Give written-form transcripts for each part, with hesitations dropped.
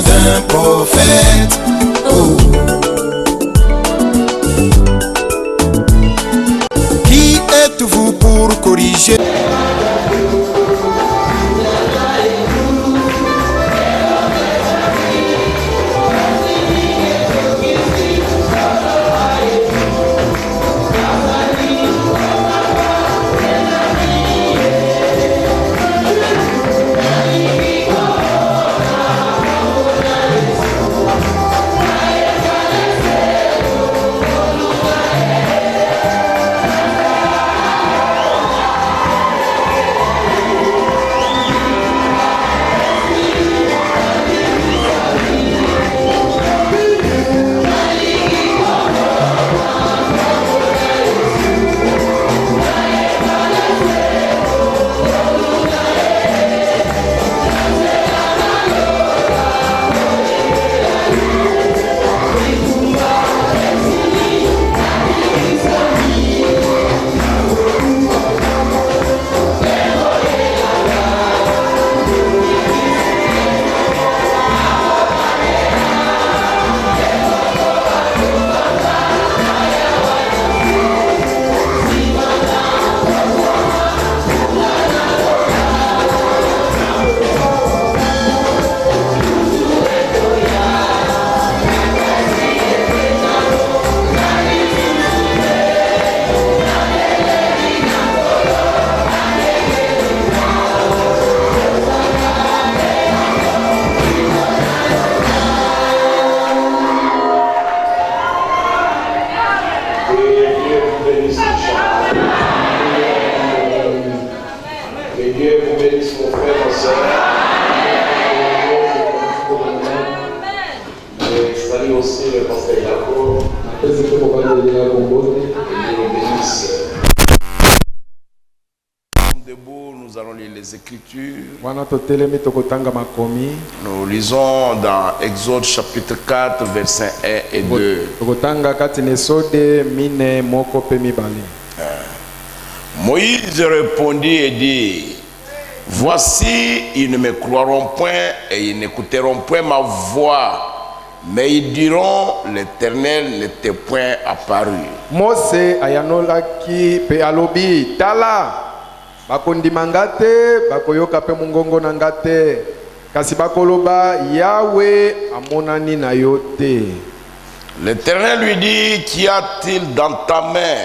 d'un prophète. Oh. Qui êtes-vous pour corriger? Nous allons lire les Écritures. Nous lisons dans Exode chapitre 4, versets 1 et 2. Moïse répondit et dit: voici, ils ne me croiront point et ils n'écouteront point ma voix. Mais ils diront: l'Éternel n'était point apparu. Mose ayanolaki pe alobi tala bakondimangate bakoyoka pe mungongo nangate kasi bakoloba Yahweh amonani na yote. L'Éternel lui dit: qu'y a-t-il dans ta main?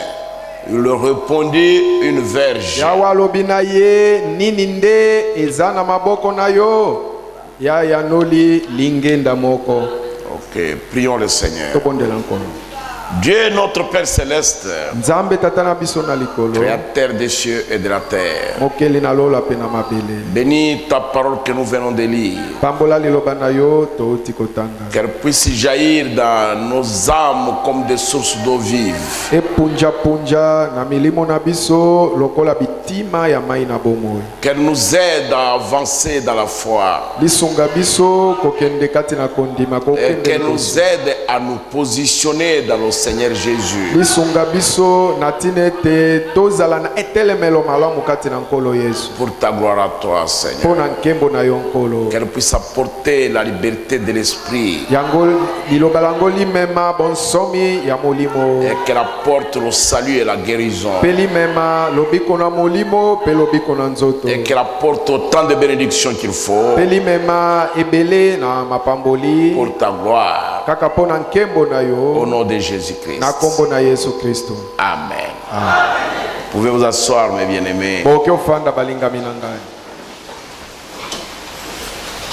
Il leur répondit: une verge. Yahweh alobi na ye nini nde eza na maboko na yo? Ya yanoli lingenda moko. Ok, prions le Seigneur. Dieu notre Père Céleste, Créateur des cieux et de la terre, bénis ta parole que nous venons de lire, qu'elle puisse jaillir dans nos âmes comme des sources d'eau vive, qu'elle nous aide à avancer dans la foi, et qu'elle nous aide à nous positionner dans le Seigneur Jésus. Pour ta gloire à toi, Seigneur. Qu'elle puisse apporter la liberté de l'esprit. Et qu'elle apporte le salut et la guérison. Et qu'elle apporte autant de bénédictions qu'il faut. Pour ta gloire. Au nom de Jésus-Christ. Amen. Vous pouvez vous asseoir, mes bien-aimés.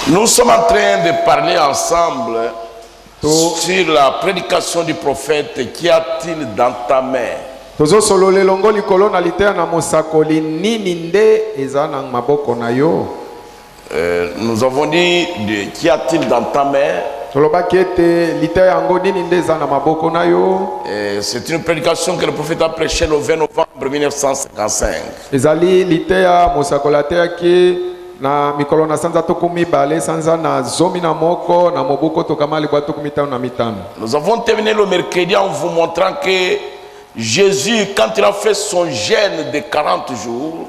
Nous sommes en train de parler ensemble sur la prédication du prophète. Qu'y a-t-il dans ta main? Nous avons dit: qu'y a-t-il dans ta main? C'est une prédication que le prophète a prêchée le 20 novembre 1955. Nous avons terminé le mercredi en vous montrant que Jésus, quand il a fait son jeûne de 40 jours,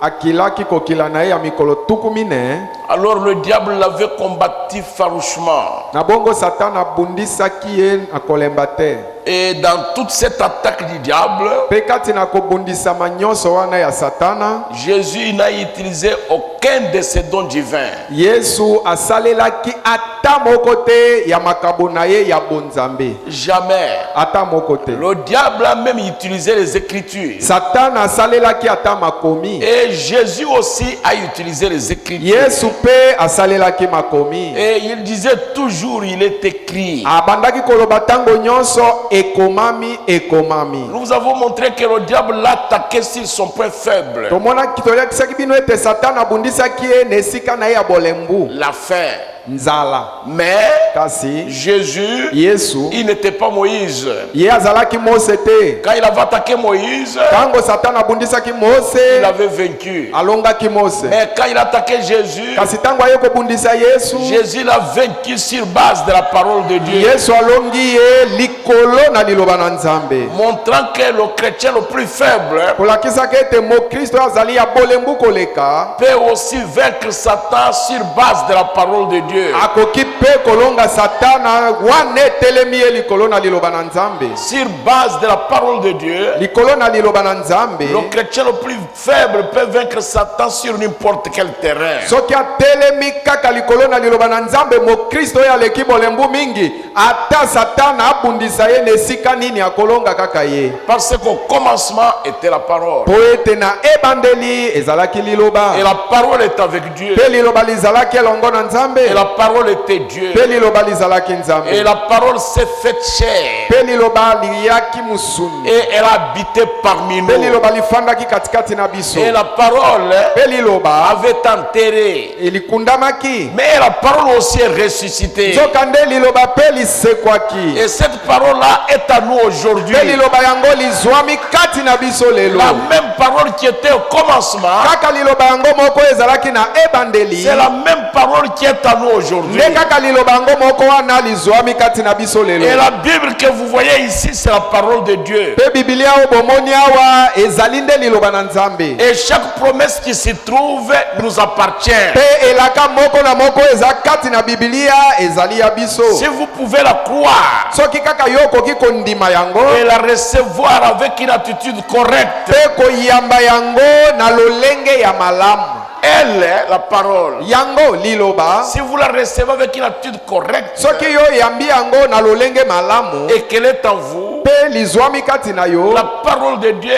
akilaki kokila na ye ya mikolo tuku mine. Alors le diable l'avait combattu farouchement. Na bongo Satan abundisaki ye na kolemba te. Et dans toute cette attaque du diable, Pe kati na kobundisama nyonso wana ya Satana, Jésus n'a utilisé aucun de ses dons divins. Yesu asalelaki ata moko te ya makabo na ye ya bonzambe. Jamais. Ata moko te. Le diable a même utilisé les Écritures. Satan asalelaki ata makomi. Et Jésus aussi a utilisé les Écritures. Yesu pe asalelaki makomi. Et il disait toujours, il est écrit. Abandaki koloba tango nyonso ekomami ekomami. Nous avons montré que le diable l'a attaqué sur son point faible. Tomona kitolakisaki bino ete Satan abundisaki ye na esika na ye ya bolembu. La faim. Nzala. Mais Kasi Jésus, Yesu il n'était pas Moïse. ye azalaki Mose te. Quand il avait attaqué Moïse, Tango Satan abundisaki Mose, il avait vaincu. alongaki Mose. Mais quand il a attaqué Jésus, Kasi tango aye kobundisa Yesu, Jésus l'a vaincu sur base de la parole de Dieu. Yesu alongi ye likolo na liloba na Nzambe. Montrant que le chrétien le plus faible Kolakisaki ete Mokristo azali ya bolembu koleka, peut aussi vaincre Satan sur base de la parole de Dieu. akoki pe kolonga Satana wane telemi ye likolo na liloba na Nzambe. Sur base de la parole de Dieu, Likolo na liloba na Nzambe, le chrétien le plus faible peut vaincre Satan sur n'importe quel terrain. soki atelemi kaka likolo na liloba na Nzambe, Mokristo oyo aleki bolembu mingi, ata Satana abundisa ye na esika nini akolonga kaka ye. Parce qu'au commencement était la parole. Po ete na ebandeli ezalaki liloba, Et la parole est avec Dieu. pe liloba lizalaki elongo na Nzambe, Et la parole était Dieu. pe liloba lizalaki Nzambe, Et la parole s'est faite chair. pe liloba liyaki musuni, Et elle a habité parmi pe nous. liloba lifandaki katikati na biso, Et la parole pe liloba avait enterré. elikundamaki, Mais la parole aussi est ressuscitée. nzoka nde liloba pe lisekwaki, Et cette parole-là est à nous aujourd'hui. pe liloba yango lizwami kati na biso lelo. La même parole qui était au commencement, Kaka liloba yango moko ezalaki na ebandeli, c'est la même parole qui est à nous aujourd'hui. nde kaka liloba yango moko wana lizwami kati na biso Et lelo. la Bible que vous voyez ici, c'est la parole de Dieu. Pe Biblia oyo bomoni awa ezali nde liloba na Nzambe. Et chaque promesse qui s'y trouve nous appartient. Pe elaka moko na moko eza kati na Biblia ezali ya biso. Si vous pouvez la croire Soki kaka yo okoki kondima yango, et la recevoir avec une attitude correcte, pe koyamba yango na lolenge ya malamu. elle est la parole. Yango liloba, Si vous la recevez avec une attitude correcte soki yo yambi yango na lolenge malamu, et qu'elle est en vous, pe lizwami kati na yo, la parole de Dieu,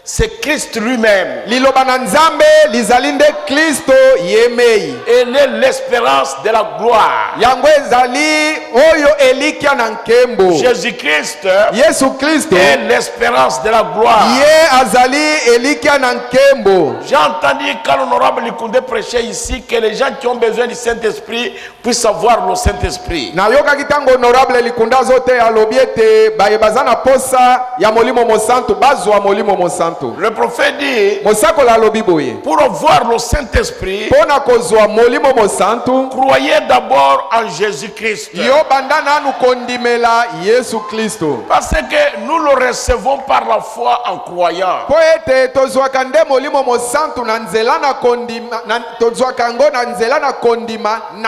c'est Christ lui-même. liloba na Nzambe lizali nde Kristo yemei. Elle est l'espérance de la gloire. Yango ezali oyo elikia na nkembo. Jésus-Christ Yesu Kristo est l'espérance de la gloire. ye azali elikia na nkembo. J'ai entendu quand l'honorable Likunde prêchait ici que les gens qui ont besoin du Saint-Esprit puissent avoir le Saint-Esprit. Nayokaki tango honorable Likunda zote alobi ete baye baza na posa ya molimo mosantu bazwa molimo mosantu. Le prophète dit, Mosakola alobi boye, pour avoir le Saint-Esprit, pona kozwa molimo mosantu croyez d'abord en Jésus-Christ. yo banda nanu kondimela Yesu Kristo. Parce que nous le recevons par la foi en croyant. Po ete tozwaka nde molimo mosantu na nzela na kondima, tozwaka ngo na nzela na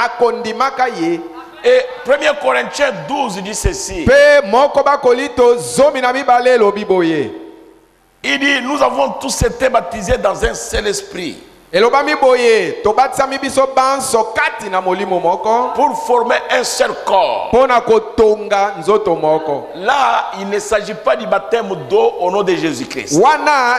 kondimaka ye. Et 1 Corinthiens 12 dit ceci. Pe moko bakolito zomi na mibale elobi boye. Il dit, nous avons tous été baptisés dans un seul esprit Elobami boye, tobatisami biso banso kati na molimo moko pour former un seul corps. pona kotonga nzoto moko. Là, il ne s'agit pas du baptême d'eau au nom de Jésus-Christ. Wana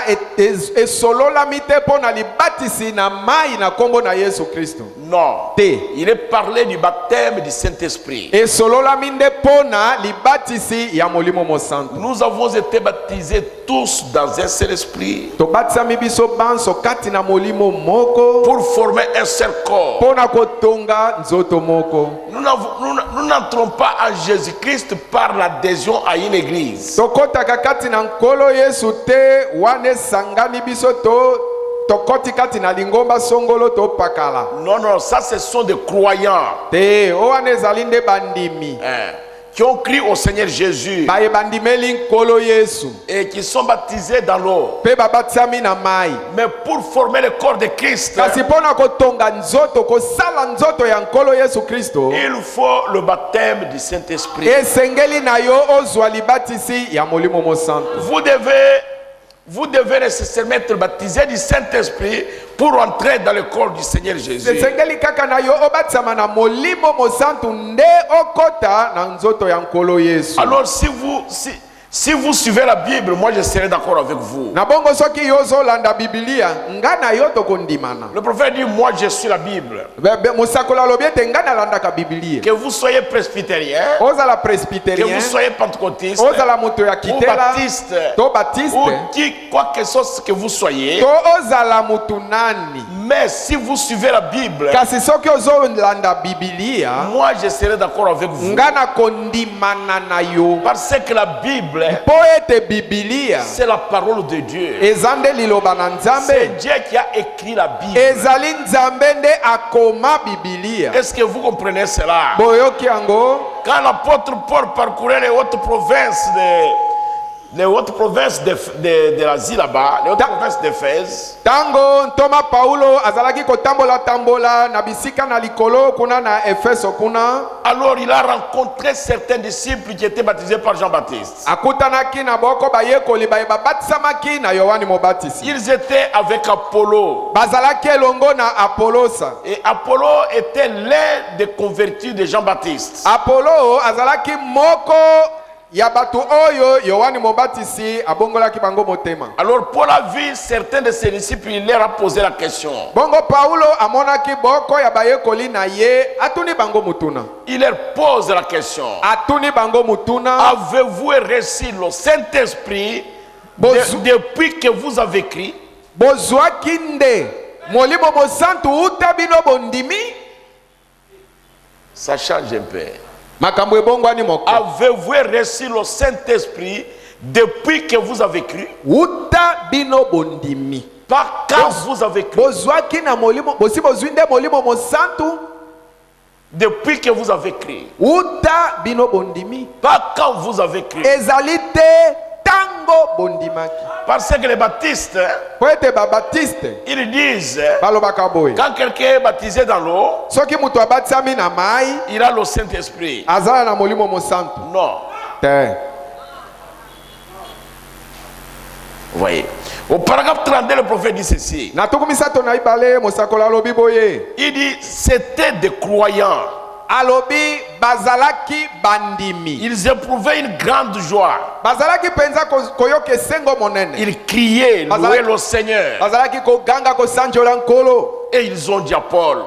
esolola mite pona libatisi na mai na kombo na Yesu Kristo. Non. Te. Il est parlé du baptême du Saint-Esprit. Esolola minde pona libatisi ya molimo mosantu. Nous avons été baptisés tous dans un seul esprit Tobatisami biso banso kati na molimo moko pour former un seul corps. pona kotonga nzoto moko. Nous n'entrons pas en Jésus-Christ par l'adhésion à une église. Tokotaka kati na nkolo Yesu te wane sangani biso tokoti kati na lingomba songolo to pakala. Non, non, ça ce sont des croyants. Te o wane zali nde bandimi. qui ont crié au Seigneur Jésus baye bandimeli nkolo Yesu et qui sont baptisés dans l'eau. pe babatisami na mai. Mais pour former le corps de Christ, Kasi pona kotonga nzoto kosala nzoto ya nkolo Yesu Kristo, il faut le baptême du Saint-Esprit. esengeli na yo ozwa libatisi ya molimo mosantu. Vous devez nécessairement être baptisé du Saint-Esprit pour entrer dans le corps du Seigneur Jésus. esengeli kaka na yo obatisama na molimo mosantu nde okota na nzoto ya nkolo Yesu. Alors si vous suivez la Bible, moi je serai d'accord avec vous. Na bongo soki yo ozolanda Biblia nga na yo tokondimana. Le prophète dit, moi je suis la Bible. Mosakoli alobi ete nga nalandaka Biblia. Que vous soyez presbytérien, Ozala que presbytérien, vous soyez pentecôtiste, ozala moto ya ou kitela, baptiste, to baptiste, ou quoi que ce soit que vous soyez. to ozala mutu nani. Mais si vous suivez la Bible, Kasi soki ozolanda Biblia moi je serai d'accord avec vous. nga nakondimana na yo. Parce que la Bible, Po ete Biblia c'est la parole de Dieu. eza nde liloba na C'est Nzambe, Dieu qui a écrit la Bible. ezali Nzambe nde akoma Biblia. Est-ce que vous comprenez cela? Boyoki yango Quand l'apôtre Paul parcourait les hautes provinces de l'Asie là-bas, les hautes provinces d'Éphèse, tango ntoma Paulo azalaki kotambola na bisika na likolo kuna na Efeso kuna, alors il a rencontré certains disciples qui étaient baptisés par Jean-Baptiste. akutanaki na boko bayekoli baye babatisamaki na Yohani Mobatisi. Ils étaient avec Apollo. Bazalaki elongo na Apolosa. Et Apollo était l'un des convertis de Jean-Baptiste. Apollo azalaki moko ya batu oyo Yohani Mobatisi abongolaki bango motema. Alors Paul a vu certains de ses disciples, il leur a posé la question. Bongo Paulo amonaki boko ya bayekoli na ye, atuni bango mutuna. Il leur pose la question. Atuni bango mutuna. Avez-vous reçu le Saint-Esprit depuis que vous avez écrit? Bozwaki nde molimo mosantu utabino bondimi? Ça change un peu. Makambo ebongwani moko. Avez-vous reçu le Saint-Esprit depuis que vous avez cru? Utabino bondimi. Pas quand vous avez cru. Bozwaki na molimo, bosi bozwi nde molimo mosantu Depuis que vous avez cru. utabino bondimi. Pas quand vous avez cru. Ezali te tango bondimaki. Parce que les baptistes, Po ete babaptiste ils disent, balobaka boye. quand quelqu'un est baptisé dans l'eau, Soki mutu abatisami na mai il a le Saint-Esprit. azala na molimo mosantu. Non. Te. Vous voyez. Au paragraphe 32, le prophète dit ceci. Na tuku misato na ibale mosakoli alobi boye. Il dit, c'était des croyants. Alobi bazalaki bandimi. Ils éprouvaient une grande joie. Bazalaki penza koyoka esengo monene. Ils criaient, louaient le Seigneur. Bazalaki koganga kosanjola nkolo. Et ils ont dit à Paul,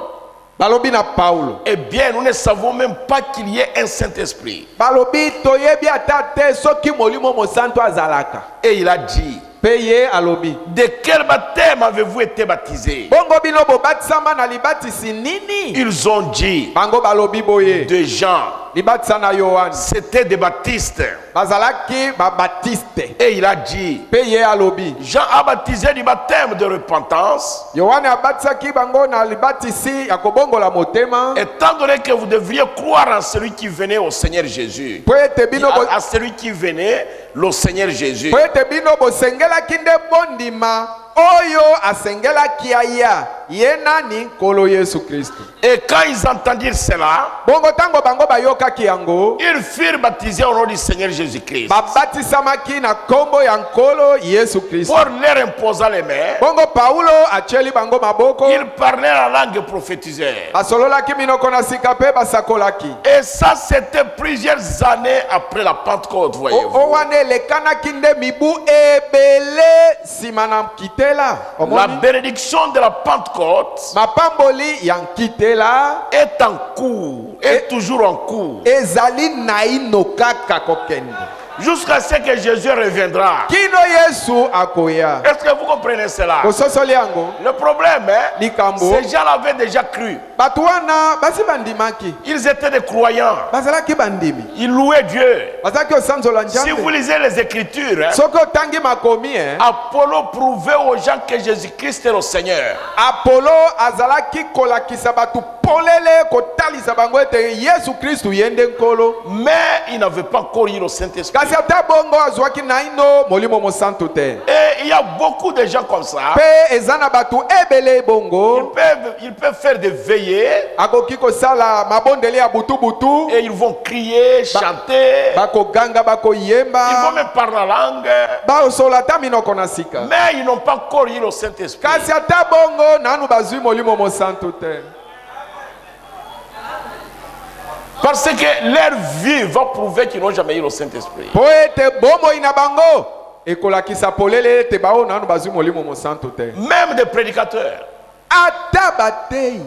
Balobi na Paulo. eh bien, nous ne savons même pas qu'il y ait un Saint-Esprit. Balobi toyebi ata te soki molimo mosantu azalaka. Et il a dit, Peye alobi. de quel baptême avez-vous été baptisés? Bongo bino bobatisama na libatisi nini? Ils ont dit, Bango balobi boye. de Jean. Libatisa na Yohani. C'était des baptistes. Bazalaki babatiste. Et il a dit, Peye alobi. Jean a baptisé du baptême de repentance. Yohani abatisaki bango na libatisi ya kobongola motema. Étant donné que vous devriez croire en celui qui venait au Seigneur Jésus. Po ete bino À celui qui venait, le Seigneur Jésus. po ete bino bosengelaki nde bondima oyo asengelaki aya ye nani nkolo Yesu Kristo. Et quand ils entendirent cela, Bongo tango bango bayokaki yango, ils furent baptisés au nom du Seigneur Jésus-Christ. babatisamaki na kombo ya nkolo Yesu Kristo. Pour leur imposant les mains, Bongo Paulo atieli bango maboko, ils parlaient la langue prophétisée. basololaki minoko na sika pe basakolaki. Et ça, c'était plusieurs années après la Pentecôte, voyez-vous. Owane elekanaki nde mibu ebele nsima na nkitela. La Omoni? bénédiction de la Pentecôte Mapamboli ya nkitela est en cours, est toujours en cours, ezali naino kaka kokende. jusqu'à ce que Jésus reviendra. Kino Yesu akoya. Est-ce que vous comprenez cela? Kososoli yango. Le problème, Likambo. ces gens l'avaient déjà cru. Batu wana basi bandimaki. Ils étaient des croyants. Bazalaki bandimi. Ils louaient Dieu. Bazalaki osanzola Si vous Nzambe. lisez les Écritures, Soko tangi makomi Apollo prouvait aux gens que Jésus-Christ est le Seigneur. Apollo azalaki kolakisa batu po polele kotalisa bango ete Yesu Kristu yende nkolo. Mais il n'avait pas encore eu le Saint-Esprit. Kasi ata bongo azwaki naino molimo mosantu te. Et il y a beaucoup de gens comme ça. Pe ezana batu ebele bongo. Ils peuvent faire des veillées. Akoki kosala mabondeli ya butu butu. Et ils vont crier, chanter. Bako ganga bako yemba. Ils vont même parler la langue. Ba solata minoko nasika. Mais ils n'ont pas encore eu le Saint-Esprit. Kasi ata bongo nanu bazui molimo mosantu te. Parce que leur vie va prouver qu'ils n'ont jamais eu le Saint-Esprit. Po ete bomo ina bango ekolakisa polele ete bao nanu bazui molimo mosantu te. Même des prédicateurs. Ata batei.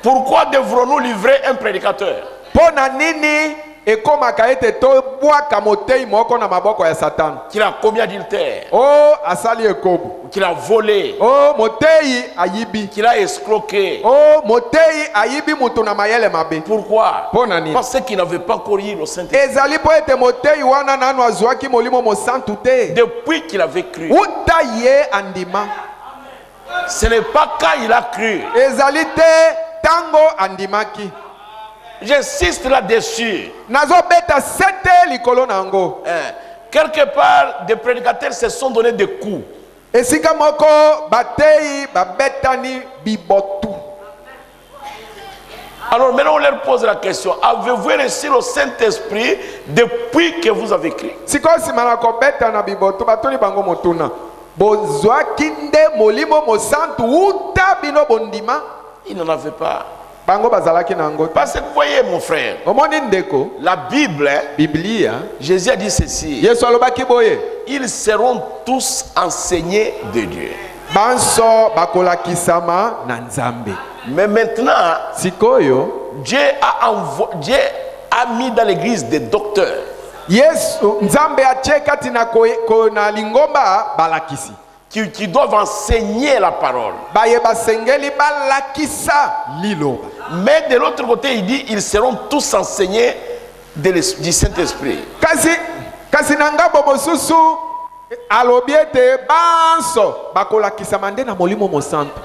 Pourquoi devrons-nous livrer un prédicateur? Pona nini ekomaka ete to bwaka motei moko na maboko ya Satan. Qu'il a commis adultère. Oh asali ekobo. Qu'il a volé. Oh motei ayibi. Qu'il a escroqué. Oh motei ayibi mutu na mayele mabe. Pourquoi? Pona nini? Parce qu'il n'avait pas encore eu le Saint-Esprit. Ezali po ete motei wana nanu azwaki molimo mosantu te. Depuis qu'il avait cru. Uta ye andima. Ce n'est pas quand il a cru. Ezali te tango andimaki. J'insiste là-dessus. Nazo beta sete likolo nango. Quelque part, des prédicateurs se sont donné des coups. Esika moko batei babetani bibotu. Alors maintenant on leur pose la question, avez-vous reçu le Saint-Esprit depuis que vous avez cru? Siko simana ko beta na bibotu batoni bango motuna. Bozwaki nde molimo mosantu uta bino bondima. Il n'en avait pas. Bango bazalaki nango. Parce que vous voyez mon frère, Omoni ndeko, la Bible, Biblia, Jésus a dit ceci, Yesu alobaki boye. ils seront tous enseignés de Dieu. Banso bakolakisama na Nzambe. Mais maintenant, Sikoyo, Dieu a mis dans l'église des docteurs. Yesu Nzambe atie kati na na lingomba balakisi. Qui doivent enseigner la parole. Baye basengeli balakisa liloba. Mais de l'autre côté, il dit, ils seront tous enseignés du Saint-Esprit. Kasi nangabo mosusu alobiete banso bakolakisa mande na molimo mosantu.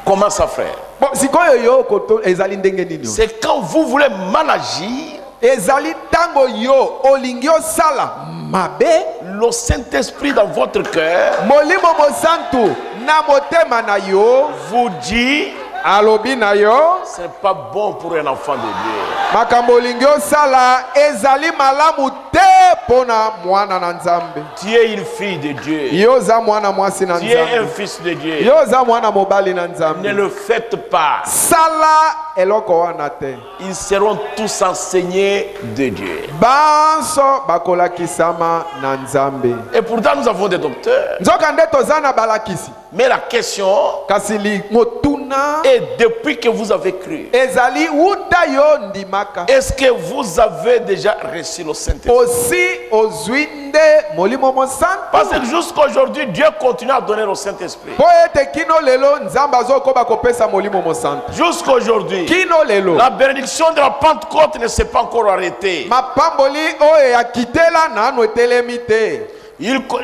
Comment ça, frère? Bon, sikoyo yo koto ezali ndenge nini? C'est quand vous voulez mal agir. Ezali tango yo olingio sala mabe. Le Saint-Esprit dans votre cœur Molimo mosantu na motema na yo vous dit, alobi na yo ce n'est pas bon pour un enfant de Dieu. makambo olingio sala ezali malamu te pona mwana na Nzambe. Tu es une fille de Dieu. Yo za mwana mwasi na Tu es un Nzambe. fils de Dieu. Yo za mwana mobali na Nzambe. Ne le faites pas. Sala eloko wana te. Ils seront tous enseignés de Dieu. Banso bakolakisama na Nzambe. Et pourtant nous avons des docteurs. Nzoka nde tozana balakisi. Mais la question Kasi li motuna est, depuis que vous avez cru, ezali uta yo ndimaka. est-ce que vous avez déjà reçu le Saint-Esprit? Osi ozwinde molimo mosantu. Parce que jusqu'à aujourd'hui, Dieu continue à donner le Saint-Esprit. Po ete kino lelo Nzambe azokoba kopesa molimo mosantu. Jusqu'à aujourd'hui, Kino lelo la bénédiction de la Pentecôte ne s'est pas encore arrêtée. mapamboli oyo akitela nanu etelemi te.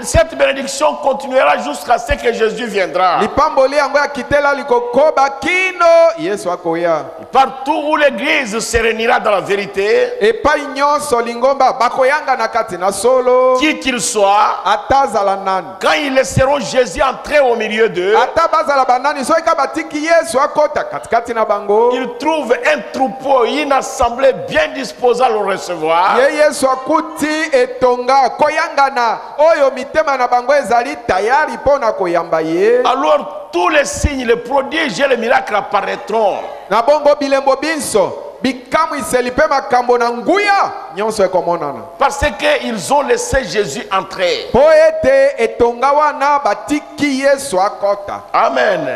Cette bénédiction continuera jusqu'à ce que Jésus viendra. Lipamboli yango akitela likokoba kino Yesu akoya. Partout où l'église se réunira dans la vérité, Epai nyonso lingomba bakoyanga na kati na solo. qui qu'il soit, Atazala nani. quand ils laisseront Jésus entrer au milieu d'eux, Ata bazala banani so eka batiki Yesu akota katikati na bango. ils trouvent un troupeau, une assemblée bien disposée à le recevoir. Ye Yesu akuti etonga koyanga na oyo mitema na bango ezali tayari pona koyamba ye. Alors tous les signes, les prodiges et les miracles apparaîtront. Na bongo bilembo binso bikamwiseli mpe makambo na nguya nyonso ekomonana. Parce qu'ils ont laissé Jésus entrer. Po ete etonga wana batiki Yesu akota. Amen.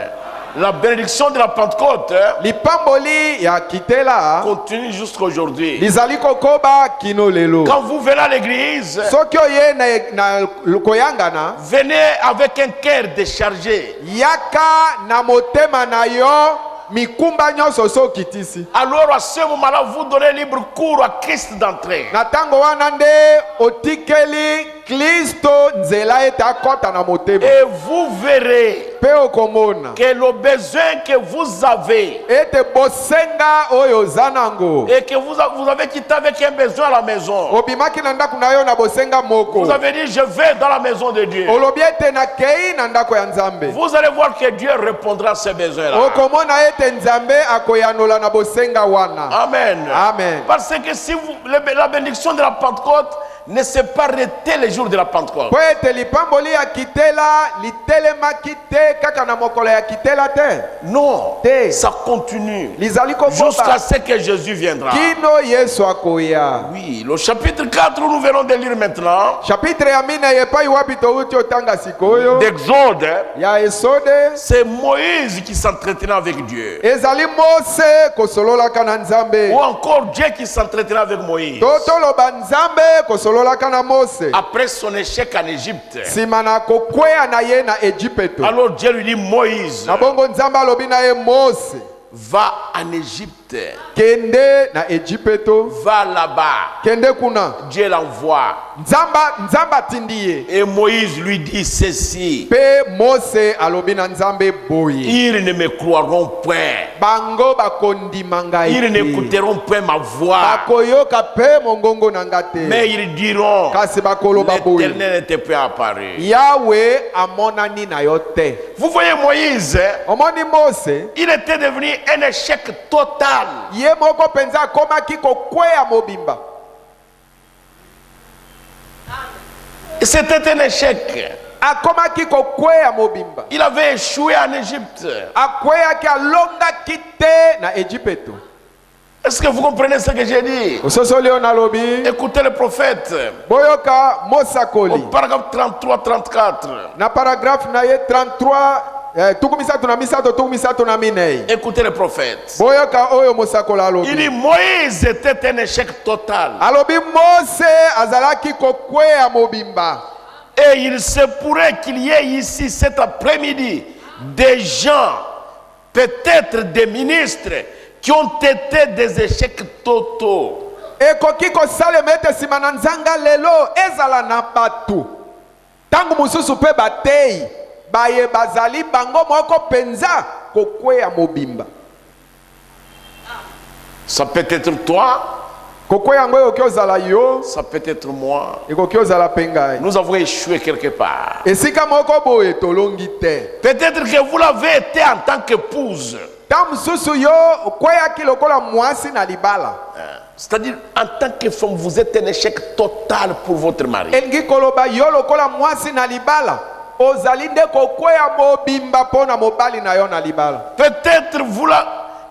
La bénédiction de la Pentecôte Lipamboli ya kitela continue jusqu'à aujourd'hui. lizali kokoba kino lelo. Quand vous venez à l'église, Soki oye na koyangana venez avec un cœur déchargé. yaka na motema na yo mikumba nyonso so kitisi. Alors à ce moment-là, vous donnez libre cours à Christ d'entrer. Na tango wana nde otikeli Kristo nzela ete akota na motema. Et vous verrez Pe okomona que le besoin que vous avez ete bosenga oyo zanango. et que vous avez quitté avec un besoin à la maison. Obimaki na ndako na yo na bosenga moko. Vous avez dit je vais dans la maison de Dieu. Olobi ete na kei na ndako ya Nzambe. Vous allez voir que Dieu répondra à ces besoins-là. Okomona ete Nzambe akoyanola na bosenga wana. Amen. Amen. Parce que si la bénédiction de la Pentecôte ne s'est pas arrêtée les jours de la Pentecôte. Po ete lipamboli ya kitela litelemaki te kaka na mokolo ya kitela te. Non, Te. ça continue Lizali jusqu'à koboba ce que Jésus viendra. kino Yesu akoya. Oui, le chapitre 4, nous venons de lire maintenant. Chapitre ya mine yepai wapi touti otanga sikoyo D'Exode, ya Esode. c'est Moïse qui s'entretenait avec Dieu. Ezali Mose kosololaka na Nzambe. Ou encore Dieu qui s'entretenait avec Moïse. Totoloba Nzambe kosololaka na Mose. Après son échec en Égypte. Sima na kokwea na ye na Ejipeto. Alors Dieu lui dit, Moïse, Na bongo Nzambe alobi na ye Mose. va en Égypte. Kende na Ejipeto. Va là-bas. Kende kuna. Dieu l'envoie. Nzamba tindiye. Et Moïse lui dit ceci. Pe Mose alobi na Nzambe boye. Ils ne me croiront point. Bango bakondimanga Ils ete. n'écouteront point ma voix. Bakoyoka pe mongongo nanga te. Mais ils diront, Kasi bakoloba boye. l'Éternel n'était pas apparu. Yahweh amonani na yo te. Vous voyez Moïse, Omoni Mose. il était devenu un échec total. Ye moko penza akomaki kokwea mobimba. C'était un échec. Akomaki kokwea mobimba. Il avait échoué en Égypte. Akweyaki alongaki te na Ejipeto. Est-ce que vous comprenez ce que j'ai dit? Ososoli yo nalobi. Écoutez le prophète. Boyoka Au Mosakoli. paragraphe 33-34. Na paragraphe na ye 33 tukumisato na misato tukumisato na minei. Écoutez le prophète. Boyoka oyo Mosakola Il alobi. dit Moïse était un échec total. Alobi Mose azalaki kokwea mobimba. Et il se pourrait qu'il y ait ici cet après-midi des gens, peut-être des ministres, qui ont été des échecs totaux. Ekoki kosalema ete nsima na nzanga lelo ezala na batu ntango mosusu mpe batei baye bazali bango moko penza kokwea mobimba. Ça peut être toi, Kokwea yango ekoki ozala yo, ça peut être moi. ekoki ozala mpe ngai. Nous avons échoué quelque part. Esika moko boye tolongi te. Peut-être que vous l'avez été en tant qu'épouse. Ntango mosusu yo okweyaki lokola mwasi na libala. C'est-à-dire, en tant que femme, vous êtes un échec total pour votre mari. Elingi koloba yo lokola mwasi na libala ozali nde kokwea mobimba mpo na mobali na yo na libala. Peut-être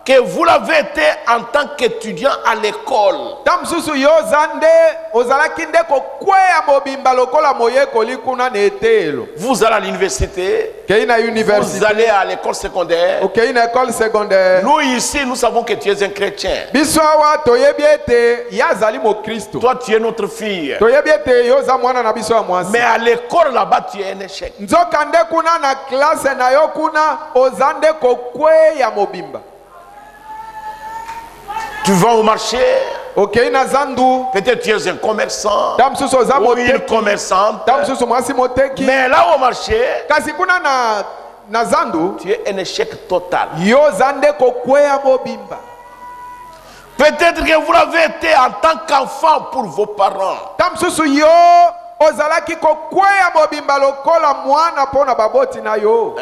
que vous l'avez été en tant qu'étudiant à l'école. Ntango mosusu yo oza nde ozalaki nde kokwea mobimba lokola moyekoli kuna na etelo. Vous allez à l'université, Okei na vous université, allez à l'école secondaire. okei na école secondaire. Nous ici, nous savons que tu es un chrétien. Biso awa toyebi ete ye azali mokristo. Toi, tu es notre fille. Toyebi ete yo oza mwana na biso ya mwasi. Mais à l'école là-bas, tu es un échec. Nzoka nde kuna na klase na yo kuna oza nde kokwea mobimba. Tu vas au marché, Okei na zandu. peut-être tu es un commerçant Ntango mosusu oza ou une moteki. commerçante. Ntango mosusu mwasi moteki. Mais là au marché, Kasi kuna na zandu tu es un échec total. yo oza nde kokwea mobimba. Peut-être que vous l'avez été en tant qu'enfant pour vos parents. Ntango mosusu yo ozalaki kokwea mobimba lokola mwana mpo na baboti na yo.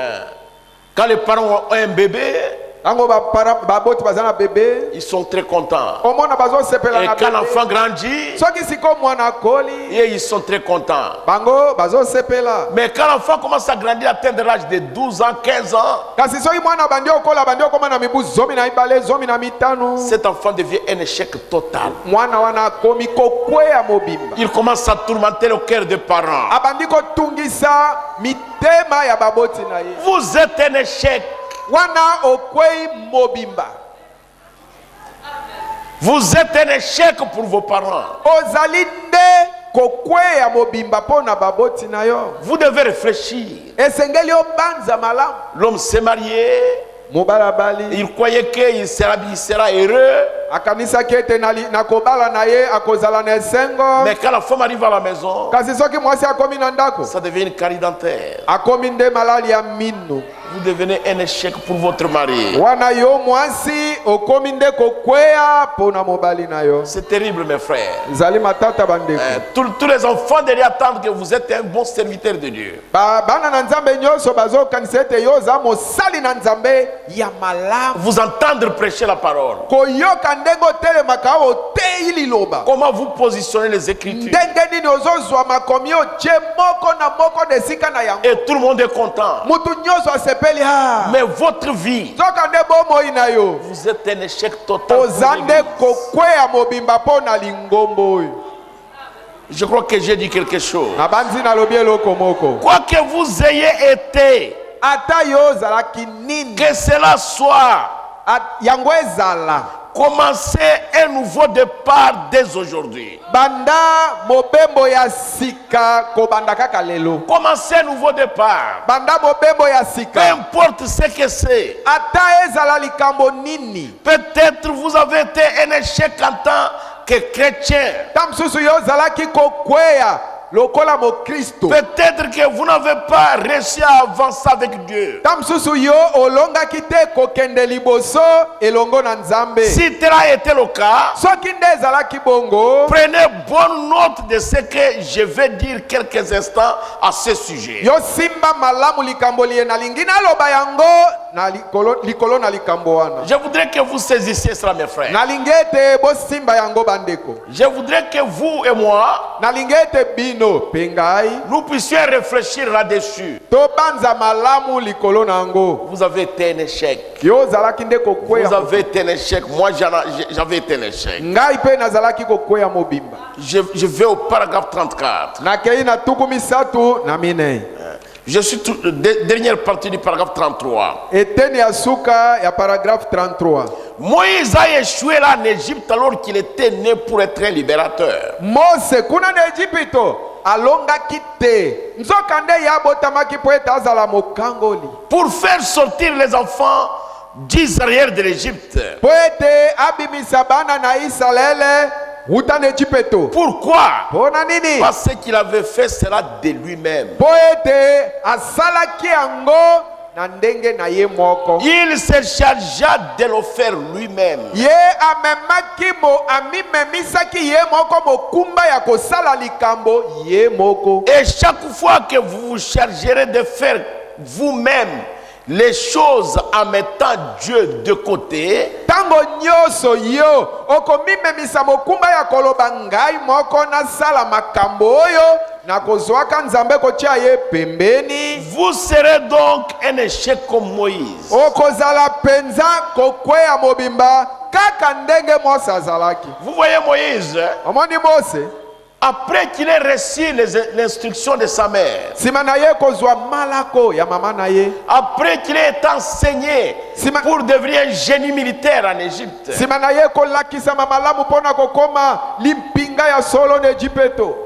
Quand les parents ont un bébé, Ntango baboti baza na bebe ils sont très contents. omona bazosepela Et na quand bebe. l'enfant grandit, Soki siko mwana akoli et ils sont très contents. bango bazosepela. Mais quand l'enfant commence à grandir, atteindre l'âge de 12 ans, 15 ans, Kasi soki mwana bandi okoma na mibu zomi na mibale zomi na mitano cet enfant devient un échec total. mwana wana akomi kokwea mobimba. Il commence à tourmenter le cœur des parents. Abandi kotungisa mitema ya baboti na ye. Vous êtes un échec. Wana okwei mobimba. Vous êtes un échec pour vos parents. Ozali nde kokwea mobimba mpo na baboti na yo. Vous devez réfléchir. Esengeli obanza malamu. L'homme s'est marié. Mobala bali. Il croyait qu'il sera heureux. akanisaki ete na kobala na ye akozala na esengo. Mais quand la femme arrive à la maison, Kasi soki mwasi akomi na ndako ça devient une carie dentaire. akomi nde malali ya mino. Vous devenez un échec pour votre mari. Wana yo mwasi okomi nde kokweya mpona mobali na yo. C'est terrible, mes frères. Ezali matata bandeko. Tous les enfants derrière attendent que vous êtes un bon serviteur de Dieu. Bana na nzambe nyonso bazokanisa ete yo oza mosali na nzambe ya malamu. Vous entendre prêcher la parole. Koyoka ndenge otelemaka oteyi liloba. Comment vous positionnez les Écritures. Ndenge nini ozozwa makomi otie moko na moko na esika na yango. Et tout le monde est content. Mutu nyonso asepeli ha. Mais votre vie, Zoka nde bomoi na yo. vous êtes un échec total. pour Oza nde l'Église. kokweya mobimba mpo na lingombo oyo. Je crois que j'ai dit quelque chose. Na banzi nalobi eloko moko. Quoi que vous ayez été, Ata yo ozalaki nini. que cela soit, Yango ezala. commencez un nouveau départ dès aujourd'hui. Banda mobembo ya sika kobanda kaka lelo. Commencez un nouveau départ. Banda mobembo ya Peu sika. importe ce que c'est. Ata ezala likambo nini. Peut-être vous avez été un échec en tant que chrétien. Tamsusu yo ozalaki kokweya lokola mo Kristo. Peut-être que vous n'avez pas réussi à avancer avec Dieu. Tamsusu yo olongaki te kokende liboso elongo na nzambe. Si tel a été le cas, Soki nde ezalaki bongo. prenez bonne note de ce que je vais dire quelques instants à ce sujet. Yo simba malamu likambo liye na lingi naloba yango na likolo na likambo wana. Je voudrais que vous saisissiez cela, mes frères. Na lingi ete bo simba yango bandeko. Je voudrais que vous et moi, Na lingi ete bino pengai nous puissions réfléchir là-dessus. to banza malamu likolo nango. Vous avez été un échec. Yo zalaki nde Vous kokweya. avez été un échec. Moi, j'avais été un échec. Ngai pe nazalaki kokweya mobimba. Je vais au paragraphe 34. Nakei na tuku misatu na minei. Je suis dernière partie du paragraphe 33. Eteni ya suka ya paragraphe 33. Moïse a échoué là en Égypte alors qu'il était né pour être un libérateur. Mose kuna na Ejipito alongaki te. Nzoka nde ya botamaki po ete azala mokangoli. Pour faire sortir les enfants d'Israël de l'Égypte. Po ete abimisa bana na Israele uta na Ejipito. Pourquoi? Pona nini? Parce qu'il avait fait cela de lui-même. Po ete asalaki yango na ndenge na ye moko. Il se chargea de le faire lui-même. Ye amemaki amimemisaki ye moko mokumba ya kosala likambo ye moko. Et chaque fois que vous vous chargerez de faire vous-même les choses en mettant Dieu de côté, Tango nyoso yo okomimemisa mokumba ya koloba ngai moko nasala makambo oyo na kozwaka nzambe kotia ye pembeni. vous serez donc un échec comme Moïse. Okozala penza kokweya mobimba kaka ndenge Mose azalaki. Vous voyez Moïse, Omoni Mose après qu'il ait reçu l'instruction de sa mère, sima na ye kozwa malako ya mama na ye, après qu'il ait été enseigné pour devenir un génie militaire en Égypte, sima na ye kolakisa malamu mpona kokoma limpinga ya solo na Ejipito,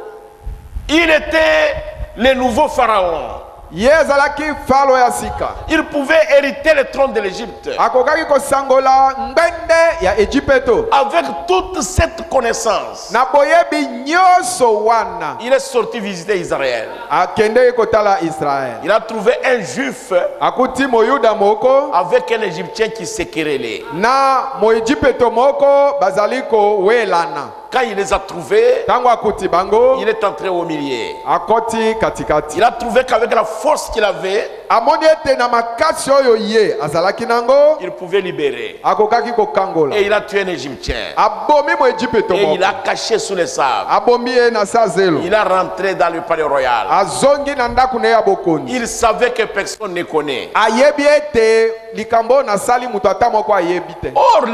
il était le nouveau pharaon. ye azalaki falo ya sika. Il pouvait hériter le trône de l'Égypte. Akokaki kosangola ngbende ya Ejipito. Avec toute cette connaissance, Na boyebi nyonso wana il est sorti visiter Israël. akende kotala Israel. Il a trouvé un juif Akuti moyuda moko avec un Égyptien qui se querellait. na moejipito moko bazaliko welana. Quand il les a trouvés, Tango akuti bango il est entré au milieu. akoti katikati. Il a trouvé qu'avec la force qu'il avait, Amoni ete na makasi oyo ye azalaki nango il pouvait libérer. akokaki kokangola. Et il a tué un Égyptien. Abomi moejipito Et moko. il a caché sous les sables. Abomi ye na sazelo. Il a rentré dans le palais royal. Azongi na ndaku na ya bokonzi. Il savait que personne ne connaît. Ayebi ete likambo na sali mutu ata moko ayebi te. Or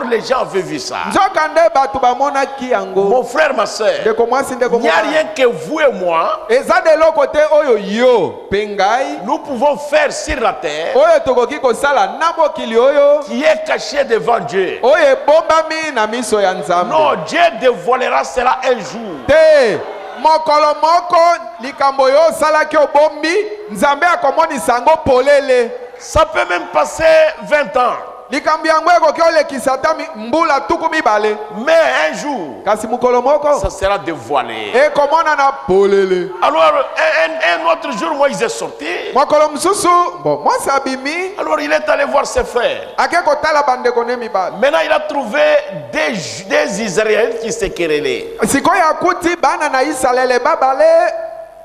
les gens avaient vu ça. Nzoka nde bato bamonaki yango. Mon frère, ma soeur, Ndeko mwasi ndeko il n'y a mwana. rien que vous et moi, Eza de loko te oyo yo pengai nous pouvons faire sur la terre oyo tokoki kosala na mokili oyo qui est caché devant Dieu. oyo ebombami na miso ya Nzambe. Non, Dieu dévoilera cela un jour. Te mokolo moko likambo yo osalaki obombi Nzambe akomonisa yango polele. Ça peut même passer 20 ans. likambo yango ekoki olekisa ata mbula tuku mibale. Mais un jour, Kasi mukolo moko ça sera dévoilé. ekomonana polele. Alors, un autre jour, Moïse est sorti. Mokolo mususu bon mwasi abimi Alors, il est allé voir ses frères. ake kotala bandeko ne mibale. Maintenant, il a trouvé des Israéliens qui se querellaient. Sikoyo akuti bana na Israele babale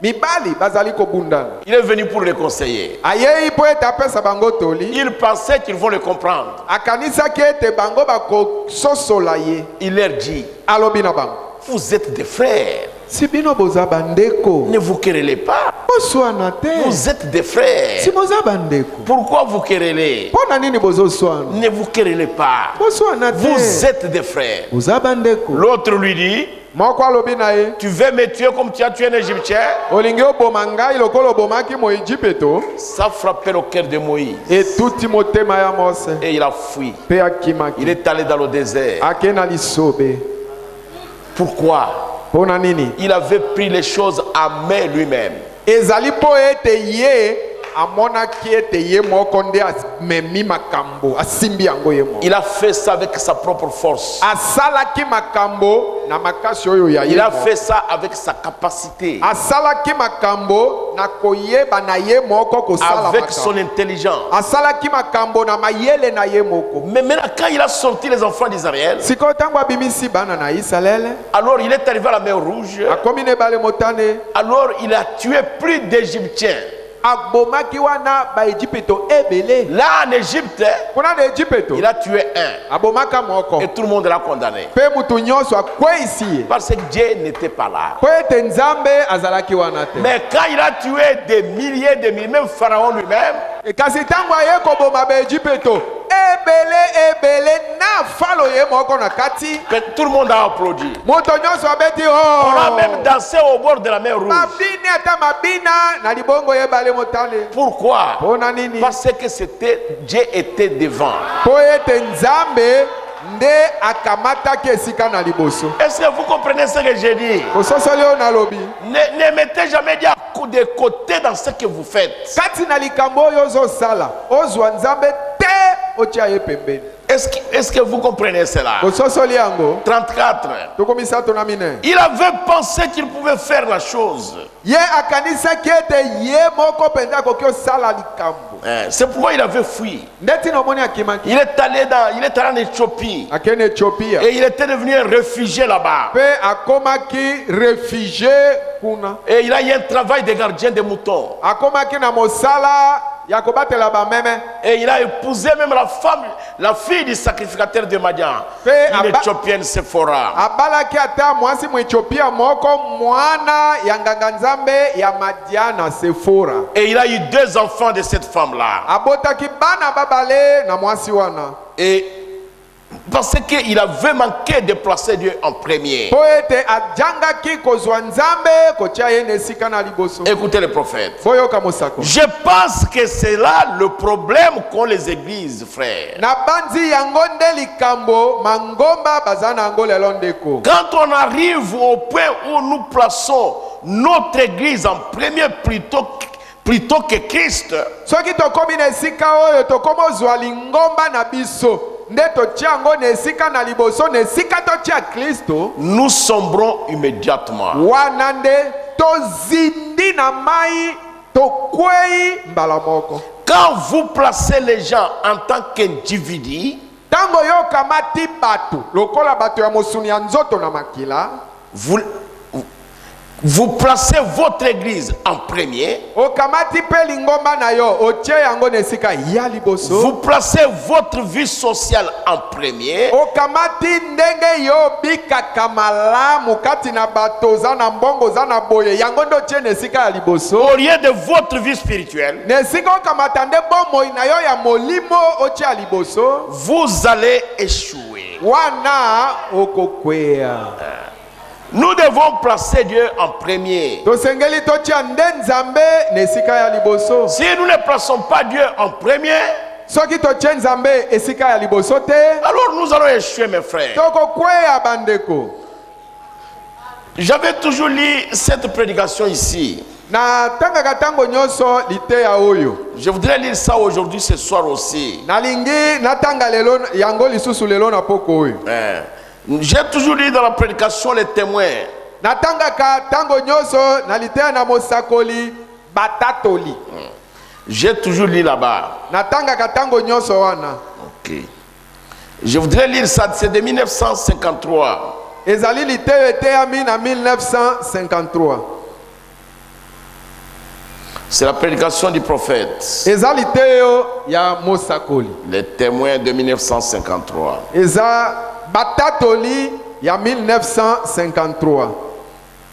mibali bazali kobundana. Il est venu pour les conseiller. Ayei po ete apesa bango toli. Il pensait qu'ils vont le comprendre. Akanisaki ete bango bakososola ye. Il leur dit, Alobi na bango. vous êtes des frères. Si bino boza bandeko. Ne vous querellez pas. Boswana te. Vous êtes des frères. Si boza bandeko. Pourquoi vous querellez? Pona nini bozoswana? Ne vous querellez pas. Boswana te. Vous êtes des frères. Boza bandeko. L'autre lui dit, Moko alobi na ye. tu veux me tuer comme tu as tué un Égyptien? Olingi oboma ngai lokola obomaki mo Ejipito. Ça frappait le cœur de Moïse. Etuti motema ya Mose. Et il a fui. Pe akimaki. Il est allé dans le désert. Ake na lisobe. Pourquoi? Pona nini? Il avait pris les choses à main lui-même. Ezali po ete ye amonaki ete ye moko nde amemi makambo asimbi yango ye moko. Il a fait ça avec sa propre force. Asalaki makambo na makasi oyo ya ye. Il a moko. fait ça avec sa capacité. Asalaki makambo na koyeba na ye moko kosala Avec makambo. son intelligence. Asalaki makambo na mayele na ye moko. Mais maintenant, quand il a sorti les enfants d'Israël, Sikoyo tango abimisi bana na Israele, alors il est arrivé à la mer Rouge. akomi na ebale motane, Alors il a tué plus d'Égyptiens. abomaki wana ba Ejipito ebele. Là en Égypte, Kuna na Ejipito, il a tué un. abomaka moko. Et tout le monde l'a condamné. Pe mutu nyonso akweyisi ye. Parce que Dieu n'était pas là. Po ete Nzambe azalaki wana te. Mais quand il a tué des milliers de milliers, même Pharaon lui-même, Kasi tango aye koboma ba Ejipito, ebele na falo ye moko na kati. tout le monde a applaudi. Moto nyonso abeti On a oh. même dansé au bord de la mer Rouge. Mabini ata mabina na libongo yebale motale. Pourquoi? Pona nini? Parce que Dieu était devant. Po ete Nzambe nde akamataki esika na liboso. Est-ce que vous comprenez ce que j'ai dit? Kososoli oyo nalobi. Ne mettez jamais Dieu de côté dans ce que vous faites. Kati na likambo oyo ozosala, ozwa Nzambe te otia ye pembeni. Est-ce que vous comprenez cela? Kososoli yango. 34. Tokomisato na mine. Il avait pensé qu'il pouvait faire la chose. Ye akanisaki ete ye moko penza koki osala likambo. C'est pourquoi il avait fui. Ndeti na omoni akimaki. Il est allé en Éthiopie. Akene Ethiopia. Et il était devenu un réfugié là-bas. Pe akomaki réfugié kuna. Et il a eu un travail de gardien de moutons. Akomaki na mosala ya kobatela ba meme. Et il a épousé même la fille du sacrificateur de Madian, une Éthiopienne Sephora. Abalaki ata mwasi mu Ethiopia moko mwana ya nganga Nzambe ya Madiana Sephora. Et il a eu 2 enfants de cette femme-là. Abotaki bana babale na mwasi wana. Et parce qu'il avait manqué de placer Dieu en premier. Po ete ajangaki kozwa Nzambe kotia ye nesika na liboso. Écoutez le prophète. Boyoka mosako. Je pense que c'est là le problème qu'ont les églises, frères. Na banzi yango nde likambo mangomba bazana yango lelo ndeko. Quand on arrive au point où nous plaçons notre église en premier plutôt que Christ, Soki tokomi na esika oyo tokomo zwa lingomba na biso nde totia yango na esika na liboso na esika totia Kristo, nous sombrons immédiatement. wana nde tozindi na mai tokwei mbala moko. Quand vous placez les gens en tant qu'individus, Tango yo kamati bato lokola bato ya mosuni ya nzoto na makila, vous placez votre église en premier. okamati pe lingomba na yo otie yango na esika ya liboso. Vous placez votre vie sociale en premier. Okamati ndenge yo bikaka malamu kati na bato za na mbongo za na boye yango ndo tie na esika ya liboso. Au lieu de votre vie spirituelle, Na esika okamata nde bomoi na yo ya molimo otie ya liboso, vous allez échouer. wana okokwea. Nous devons placer Dieu en premier. Tosengeli totia nde Nzambe na esika ya liboso. Si nous ne plaçons pas Dieu en premier, Soki totie Nzambe esika ya liboso te, alors nous allons échouer, mes frères. tokokwea bandeko. J'avais toujours lu cette prédication ici. na tangaka tango nyonso liteya oyo Je voudrais lire ça aujourd'hui, ce soir aussi. nalingi natanga lelo yango lisusu lelo na poko oyo J'ai toujours lu dans la prédication les témoins. natangaka tango nyonso na liteya na mosakoli batatoli J'ai toujours lu là-bas. natangaka tango nyonso wana. Ok. Je voudrais lire ça, c'est de 1953. ezali liteya eteyami na 1953. C'est la prédication du prophète. eza liteyo ya mosakoli Les témoins de 1953. eza batatoli ya 1953.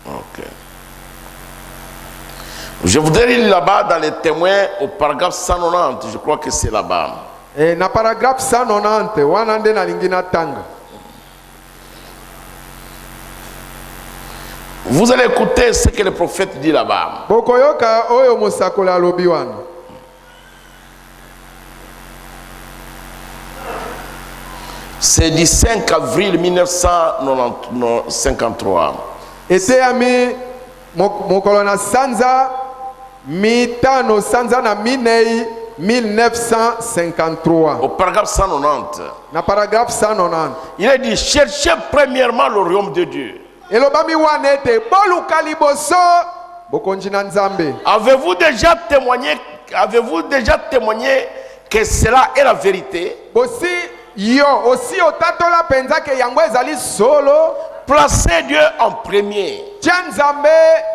Ok. Je voudrais lire là-bas dans les témoins au paragraphe 190. Je crois que c'est là-bas. Na paragraphe 190 wana nde nalingi natanga. Vous allez écouter ce que le prophète dit là-bas. bokoyoka oyo mosakoli alobi wana. C'est du 5 avril 1953. eteyami mokolo na sanza mitano sanza na minei 1953. Au paragraphe 190. Na paragraphe 190 Il est dit, cherchez premièrement le royaume de Dieu. elobami wana ete boluka liboso bokonzi na nzambe. Avez-vous déjà témoigné que cela est la vérité? bosi yo osi otatola penza ke yango ezali solo. Placez Dieu en premier. tia nzambe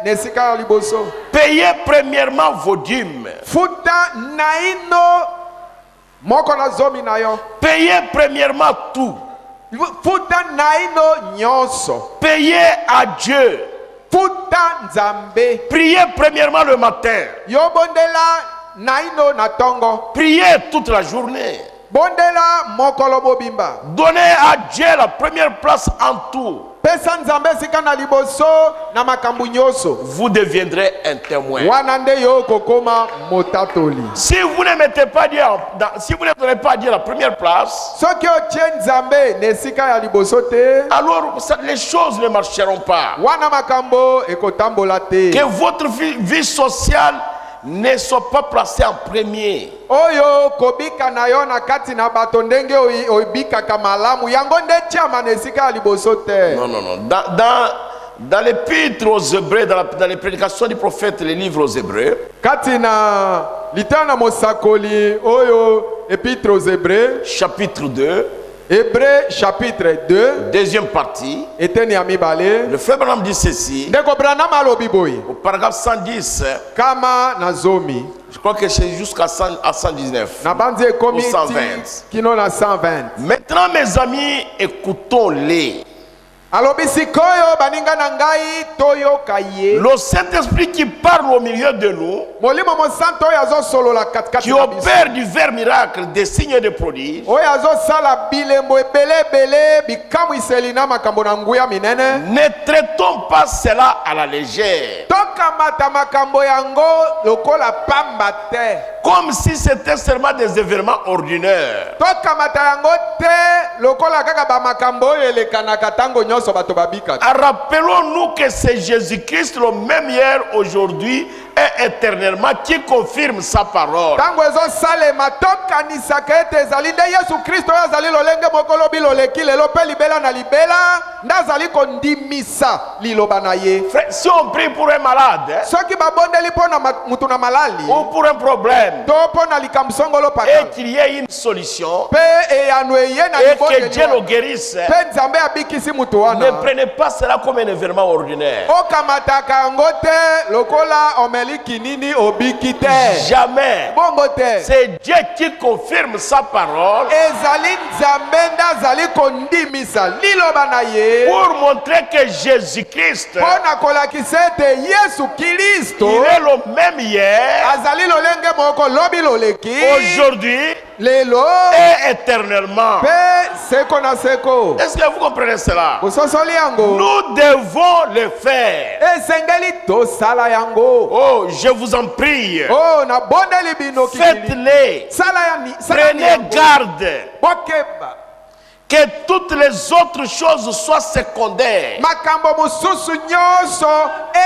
na esika ya liboso. Payez premièrement vos dîmes. futa naino moko na zomi na yo. Payez premièrement tout. futa naino nyonso. Payez à Dieu. futa nzambe. Priez premièrement le matin. yo bondela naino na tongo. Priez toute la journée. bondela mokolo mobimba. Donnez à Dieu la première place en tout. pesa nzambe esika na liboso na makambo nyonso. Vous deviendrez un témoin. wana nde yo kokoma motatoli. Si vous ne mettez pas Dieu, si vous ne donnez pas à Dieu la première place, soki otie nzambe na esika ya liboso te. alors les choses ne marcheront pas. wana makambo ekotambola te. Que votre vie sociale ne soit pas placée en premier. oyo kobika na yo na kati na bato ndenge oyibikaka malamu yango nde tiama na esika ya liboso te. Non, non, non. Dans l'épître aux Hébreux, dans les prédications du prophète, les livres aux Hébreux, kati na litana na mosakoli oyo épître aux Hébreux chapitre 2, Hébreux chapitre 2 deuxième partie, eteni ya mibale. le frère Branham dit ceci, ndeko Branham alobi boye au paragraphe 110, kama na zomi je crois que c'est jusqu'à 119. na banzi ekomi Ou 120. kino na 120. Maintenant, mes amis, écoutons-les. alobi sikoyo baninga na ngai toyoka ye. Le Saint-Esprit qui parle au milieu de nous, molimo mosantu oyo azosolola katikati qui na biso, opère divers miracles, des signes et des prodiges, oyo azosala bilembo ebelebele bikamwiseli na makambo na nguya minene. ne traitons pas cela à la légère, tokamata makambo yango lokola pamba te. comme si c'était seulement des événements ordinaires. tokamata yango te lokola kaka bamakambo oyo elekanaka ntango nyonso bato babikaka. Rappelons-nous que c'est Jésus-Christ le même hier, aujourd'hui et éternellement qui confirme sa parole. ntango ezosalema tokanisaka ete ezali nde yesu kristo oyo azali lolenge moko lobi loleki lelo mpe libela na libela nde azali kondimisa liloba na ye. Frère, si on prie pour un malade, soki babondeli mpo na mutu na malali ou pour un problème, to mpo na likambo songolo et pakala qu'il y ait une solution, mpe eyano eye na et que Dieu le libokeli guérisse, mpe nzambe abikisi mutu ne wana prenez pas cela comme un événement ordinaire. okamataka yango te lokola omeli kinini obiki te. Jamais. bongo te. C'est Dieu qui confirme sa parole ezali nzambe nde azali kondimisa liloba na ye pour montrer que Jésus-Christ, mpo na kolakisa ete yesu kristo il est le même hier, azali lolenge moko lobi loleki aujourd'hui lelo et éternellement. mpe seko na seko. Est-ce que vous comprenez cela? bososoli yango Nous devons le faire. esengeli tosala yango. Oh, je vous en prie. o nabondeli bino kikili Faites-les. sala Prenez garde bokeba que toutes les autres choses soient secondaires. makambo mosusu nyonso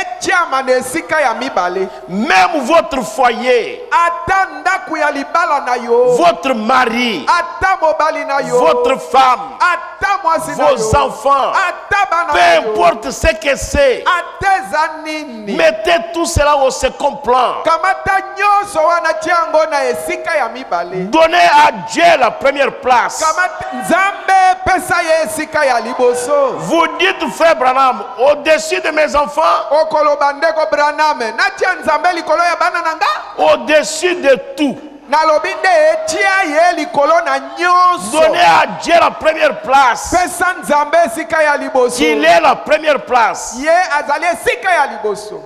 etiama na esika ya mibale. Même votre foyer, ata ndaku ya libala na yo, votre mari, ata mobali na yo, votre femme, ata mwasi na yo, vos enfants, ata bana peu na yo, importe ce que c'est, ata eza nini, mettez tout cela au second plan. kamata nyonso wana tia yango na esika ya mibale. Donnez à Dieu la première place. kamata nzambe pesa ye esika ya liboso. Vous dites, frère Branham, au-dessus de mes enfants, okoloba ndeko Branham, natia nzambe likolo ya bana nanga, au-dessus de tout. nalobi nde etia ye likolo na nyonso. Donnez à Dieu la première place. pesa nzambe esika ya liboso. Qu'il est la première place. ye azali esika ya liboso.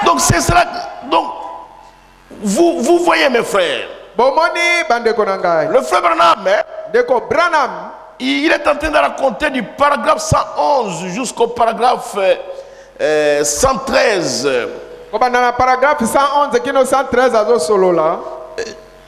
Donc c'est cela. Donc, vous voyez mes frères. bomoni bandeko na ngai, Le frère Branham, hein, ndeko Branham il est en train de raconter du paragraphe 111 jusqu'au paragraphe 113. kobanda na paragraphe 111 kino 113 azosolola,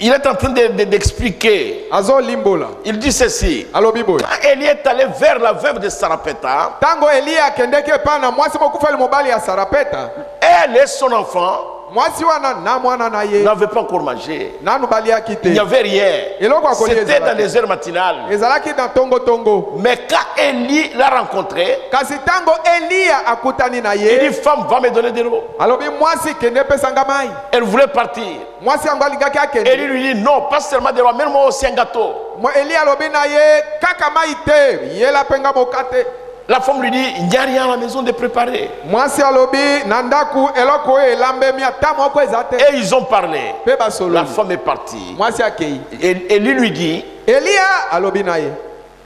Il est en train d'expliquer. azolimbola. Il dit ceci. alobi boye, Quand Élie est allé vers la veuve de Sarapeta, tango Eliya akendeki epai na mwasi mokufeli mobali ya Sarapeta, elle et son enfant mwasi wana na mwana na ye n'avaient pas encore mangé. nanu baliaki Il n'y te, avait rien. eloko ya kolia C'était dans ezalaki. les heures matinales. ezalaki na tongo. Mais quand Élie l'a rencontré, kasi tango Eliya akutani na il ye, dit, femme, va me donner de l'eau. alobi mwasi kende pesanga mai. Elle voulait partir. mwasi yango alingaki akende. Élie lui dit, non, pas seulement de l'eau, amène-moi aussi un gâteau. Eliya alobi na ye kaka mai te, yela penga mokate. La femme lui dit, il n'y a rien à la maison de préparer. mwasi alobi na ndaku eloko oyo elambemi ata moko eza te. Et ils ont parlé. mpe La basololi, femme est partie. mwasi akei. Et Élie lui dit, Eliya alobi na ye,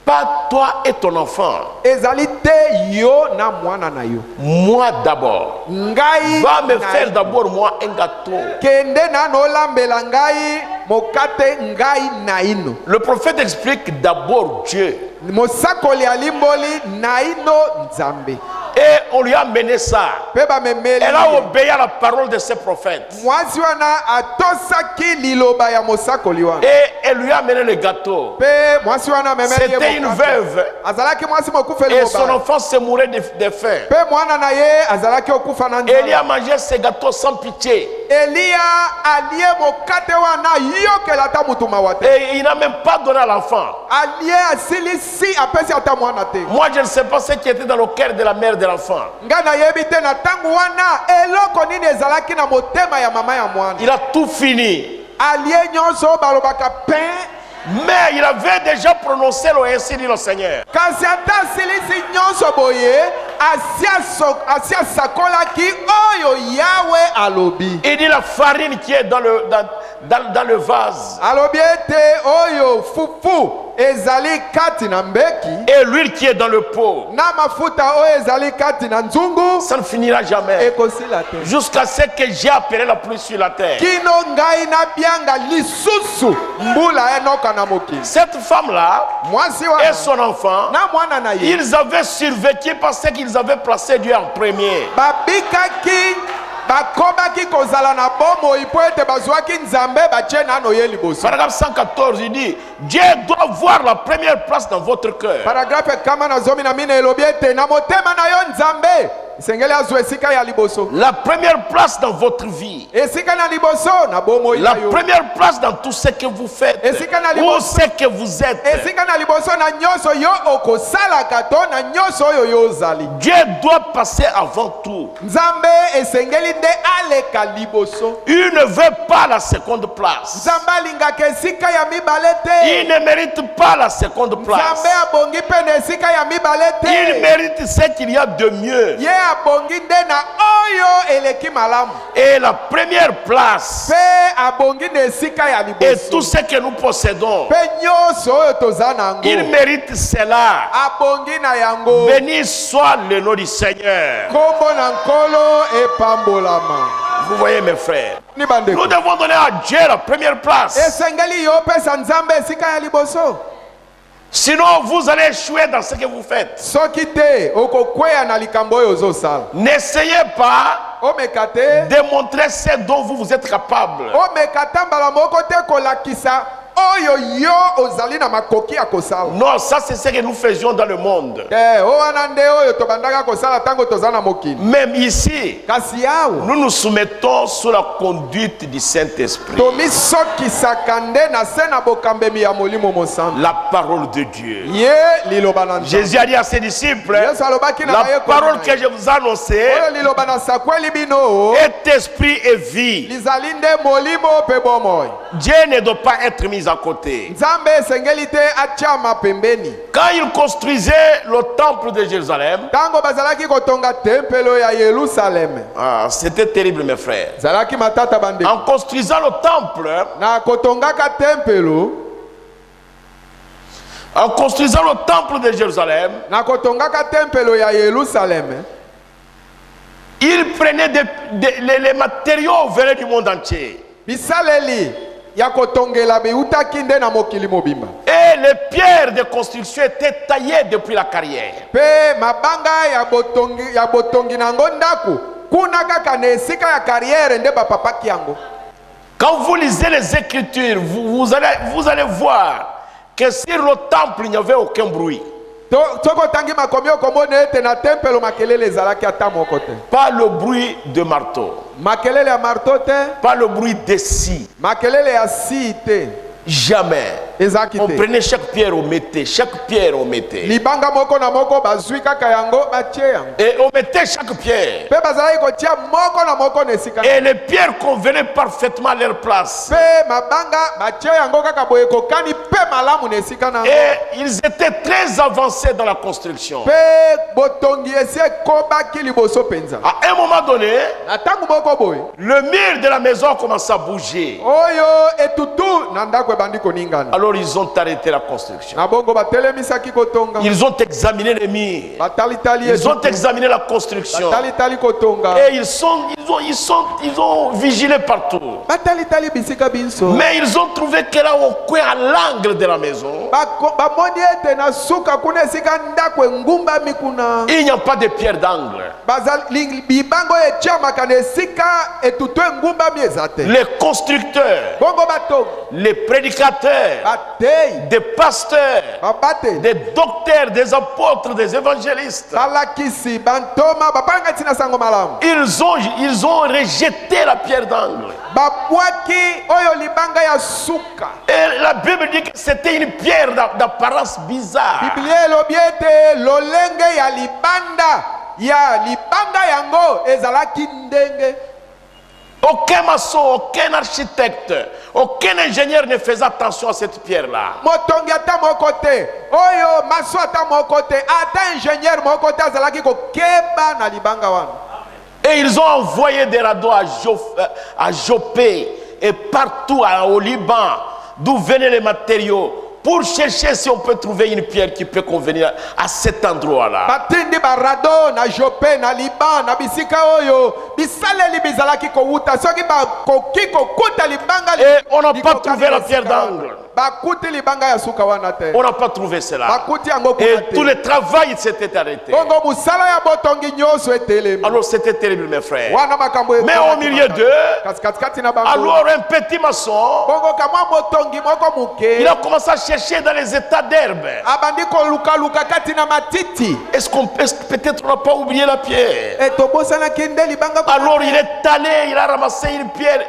pas toi et ton enfant, ezali te yo na mwana na yo, moi d'abord. ngai Va me na faire yo. d'abord moi un gâteau. kende nano olambela ngai mokate ngai na ino. Le prophète explique d'abord Dieu. mosakoli alimboli na ino nzambe, Et on lui a mené ça. mpe bamemeli Elle a ye. obéi à la parole de ce prophète. mwasi wana atosaki liloba ya mosakoli wana, Et elle lui a mené le gâteau. mpe mwasi wana amemeli ye C'était une mokate. veuve. azalaki mwasi mokufeli Et son mobali, enfant se mourait de faim. mpe mwana na ye azalaki okufa na Élie a nzala. mangé ce gâteau sans pitié. Eliya alie mokate wana yokela ata mutu mawa te, Et il n'a même pas donné à l'enfant. alie asilisi apesi ata mwana te. Moi, je ne sais pas ce qui était dans le cœur de la mère de l'enfant. ngai nayebi te na ntango wana eloko nini ezalaki na motema ya mama ya mwana. Il a tout fini. alie nyonso balobaka pain, Mais il avait déjà prononcé le ainsi dit le Seigneur. kasi ata asilisi nyonso boye asia sakolaki oyo yawe alobi. Il dit la farine qui est dans le vase alobi ete oyo fufu ezali kati na mbeki et l'huile qui est dans le pot. na mafuta oyo ezali kati na nzungu Ça ne finira jamais. ekosila te, Jusqu'à ce que j'ai appelé la pluie sur la terre. kino ngai nabianga lisusu mbula enoka na mokili. Cette femme-là mwasi et wana son enfant, na mwana na ye ils avaient survécu parce qu'ils avaient placé Dieu en premier. babikaki bakomaki kozala na bomoi mpo ete bazwaki nzambe batie nano ye liboso. Paragraphe 114, il dit, Dieu doit voir la première place dans votre cœur. paragrafe kama na zomi na mine elobi ete na motema na yo nzambe esengeli azwa esika ya liboso, La première place dans votre vie. esika na liboso na bomoi La na yo, première place dans tout ce que vous faites. Esika na Où liboso. c'est que vous êtes. esika na liboso na nyonso yo okosalaka to na nyonso oyo yo ozali. Dieu doit passer avant tout. nzambe esengeli nde aleka liboso. Il ne veut pas la seconde place. nzambe alingaka esika ya mibale te, Il ne mérite pas la seconde place. nzambe abongi mpe na esika ya mibale Il te, mérite ce qu'il y a de mieux. ye abongi nde na oyo eleki malamu, Et la première place mpe abongi na esika ya et tout liboso, ce que nous possédons, mpe nyonso oyo toza nango il mérite cela. abongi na yango. Béni soit le nom du Seigneur. Kombo na nkolo epambolama. Vous voyez mes frères, Ni bandeko, nous devons donner à Dieu la première place. esengeli yo opesa nzambe esika ya liboso, Sinon, vous allez échouer dans ce que vous faites. soki te okokweya na likambo oyo ozosala. N'essayez pas omeka te de montrer ce dont vous êtes capable. omeka ta mbala moko te kolakisa oyo yo ozali na makoki ya kosala. Non, ça c'est ce que nous faisions dans le monde. Wana nde oyo tobandaka kosala tango tozala na mokili. Même ici, Kasi awa nous nous soumettons sous la conduite du Saint-Esprit. tomisokisaka nde na se na bokambemi ya molimo mosantu. La parole de Dieu. Ye liloba na Nzambe. Jésus a dit à ses disciples, Yesu alobaki na la bayekoli parole na que ye. je vous annonçais Oyo liloba na sakweli bino est esprit et vie. lizali nde molimo pe bomoi. Dieu ne doit pas être mis à côté. Nzambe esengeli te atiama pembeni. Quand il construisait le temple de Jérusalem, Tango bazalaki kotonga tempelo ya Yerusalem. c'était terrible mes frères. Zalaki matata bande. En construisant le temple, Na kotongaka tempelo, en construisant le temple de Jérusalem, na kotongaka tempelo ya Yerusalem. il prenait les matériaux venant du monde entier. Bisaleli ya kotongela biutaki nde na mokili mobimba. Et les pierres de construction étaient taillées depuis la carrière. Pe mabanga ya botongi nango ndaku kuna kaka na esika ya carrière nde bapapaki yango. Quand vous lisez les Écritures, vous allez voir que sur le temple, il n'y avait aucun bruit. Toko tangi makomi okomona ete na tempelo makelele ezalaki ata moko te. Pas le bruit de marteau, Makelele ya marto te, pas le bruit des scies. makelele ya si te. Jamais. Ezaki On te. prenait chaque pierre, on mettait. Chaque pierre, on mettait. Libanga moko na moko bazwi kaka yango batie yango. Et on mettait chaque pierre. Pe bazalaki kotia moko na moko na esika. Et les pierres convenaient parfaitement à leur place. Pe mabanga batie yango kaka boye kokani pe malamu na esika na yango. Et ils étaient très avancés dans la construction. Pe botongi esi ekobaki liboso penza. À un moment donné, Na tangu moko boye. le mur de la maison commençait à bouger. Oyo etutu na ndako ebandi koningana. Alors ils ont arrêté la construction. Na bongo batelemisaki kotonga. Ils ont examiné les murs. Batalitali Ils ont etutu. examiné la construction. Batalitali kotonga. Et ils ont vigilé partout. Batalitali bisika binso. Mais ils ont trouvé que là au coin, à l'angle de la maison, Bamoni ete na suka kuna esika ndako engumba mikuna. il n'y a pas de pierre d'angle. Bibango etiamaka na esika etutu engumba miezate. Les constructeurs, Bongo bato. les prédicateurs, Batei. des pasteurs, Babate. des docteurs, des apôtres, des évangélistes, Balakisi bantoma bapanga tina sango malamu. ils ont rejeté la pierre d'angle. Babwaki oyo libanga ya suka. Et la Bible dit que c'était une pierre d'apparence bizarre. Biblia elobi ete lolenge ya libanga yango ezalaki ndenge. Aucun maçon, aucun architecte, aucun ingénieur ne faisait attention à cette pierre-là. Motongi ata moko te. Oyo maso ata moko te. Ata ingénieur moko te azalaki kokeba na libanga wana. Et ils ont envoyé des radeaux à Jopé et partout au Liban, d'où venaient les matériaux, pour chercher si on peut trouver une pierre qui peut convenir à cet endroit-là. Batindi barado na Jope na Liban na bisika oyo bisaleli bizalaki kowuta soki bakoki kokuta libanga. Et on n'a pas trouvé la pierre d'angle. Bakuti libanga ya suka wana te. On n'a pas trouvé cela. Bakuti yango kuna Et te. tout le travail s'était arrêté. Bongo musala ya botongi nyoso etelemi. Alors c'était terrible mes frères. Wana makambo Mais au milieu d'eux, katikati na bango. alors un petit maçon, Bongo kama botongi moko muke. il a commencé à chercher dans les états d'herbe. Abandi koluka luka kati na matiti. Est-ce que peut-être on n'a pas oublié la pierre? Et tobosana kende libanga. Alors il est allé, il a ramassé une pierre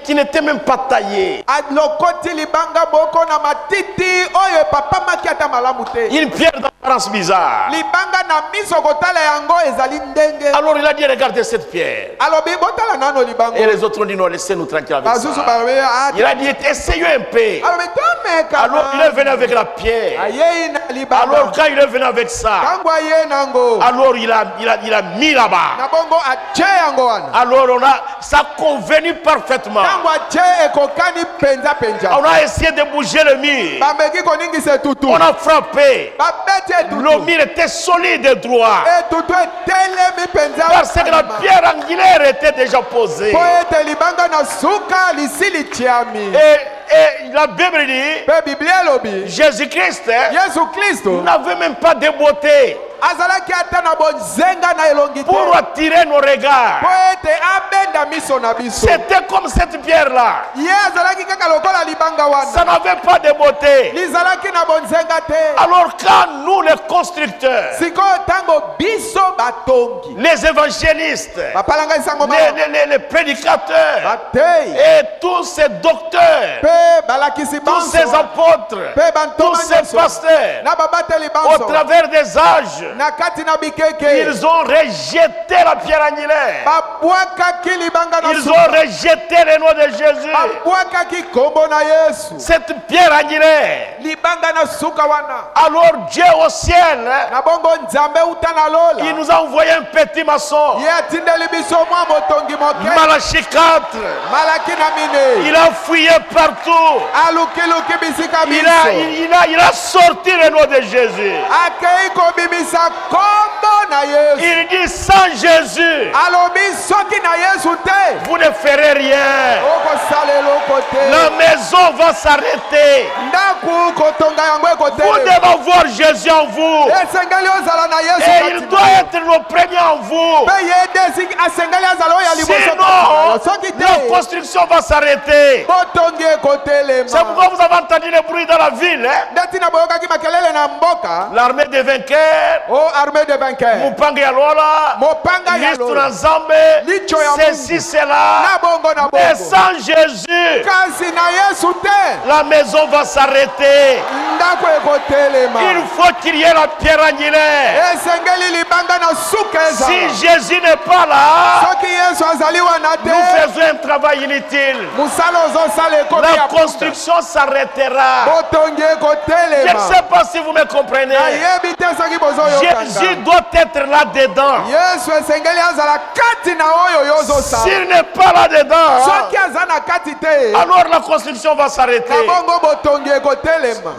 qui n'était même pas taillée. Alokoti libanga boko na matiti oyo papa makiata malamu te. Une pierre d'apparence bizarre. Libanga na miso kotala yango ezali ndenge. Alors il a dit regardez cette pierre. Alobi botala nano libango. Et les autres ont dit non, laissez-nous tranquille avec Bazusu ça. bawe Il a dit essayez un peu. alobi tomeka. Alors il est venu avec la pierre. Ayei na libanga. Alors quand il est venu avec ça, Tango aye nango. alors il a mis là-bas. Na bongo ache yango wana. Alors ça a convenu parfaitement. Tango ache ekokani penza penza. On a essayé de bouger le mur. Bameki koningisa tutu. On a frappé. Babete tutu. Le mur était solide et droit. Et tutu etelemi penza. Parce que la pierre angulaire était déjà posée. Po ete libanga na suka lisili chiami. Et la Bible dit, Pe Biblia lobi. Jésus-Christ Yesu Kristo. n'avait même pas de beauté. azalaki ata na bonzenga na elongi te pour attirer nos regards. po ete abenda miso na biso. C'était comme cette pierre-là. Ye azalaki kaka lokola libanga Ça wana n'avait pas de beauté. lizalaki na bonzenga te. Alors quand nous, les constructeurs, sikoyo ntango biso batongi les évangélistes, bapalanga isango malamu les prédicateurs bateyi et tous ces docteurs, mpe balakisi tous banso ces apôtres, mpe bantoma tous ces nyonso pasteurs, na babateli au banso travers des âges, na kati na bikeke ils ont rejeté la pierre angulaire. babwakaki libanga na Ils suka ont rejeté le nom de Jésus. babwakaki kombo na yesu Cette pierre angulaire. libanga na suka wana. Alors Dieu au ciel, na bongo nzambe uta na il lola nous a envoyé un petit maçon. ye atindeli biso mwa motongi moke Malachie 4. malaki na mine Il a fouillé partout. alukiluki bisika Il biso a sorti le nom de Jésus. akei kobimisa kombo na yesu Il dit sans Jésus, alobi soki na yesu te vous ne ferez rien. okosala eloko La te maison va s'arrêter. ndaku kotonga yango Vous ekotelema devez voir Jésus en vous. esengeli ozala na yesu Et kati il na doit yo. être le premier en vous. mpe ye desi asengeli azala oyo ya liboso kati na Sinon, yo. soki la te construction va s'arrêter. botongi C'est ekotelema pourquoi vous avez entendu les bruits dans la ville. Hein? nde ntina boyokaki makelele na mboka L'armée des vainqueurs, o armée de vainqueur Mupanga ya Lola, mopanga ya Listo lola na Nzambe, Licho ya ceci, Mungu. cela. na bongo na Mais bongo sans Jésus, kasi na yesu te la maison va s'arrêter. ndako ekotelema Il faut qu'il y ait la pierre angulaire. esengeli libanga na suka ezala Si Jésus n'est pas là, soki yesu azali wana nous te faisons un travail inutile. mosala ozosala ekomi La ya punda. construction s'arrêtera. botongi Je ne ekotelema sais pas si vous me comprenez. nayebi te soki Jésus bozoyokanga doit être là-dedans. yesu esengeli azala kati na oyo yo ozosala S'il n'est pas là-dedans, soki aza na kati te alors la construction va s'arrêter. na bongo botongi ekotelema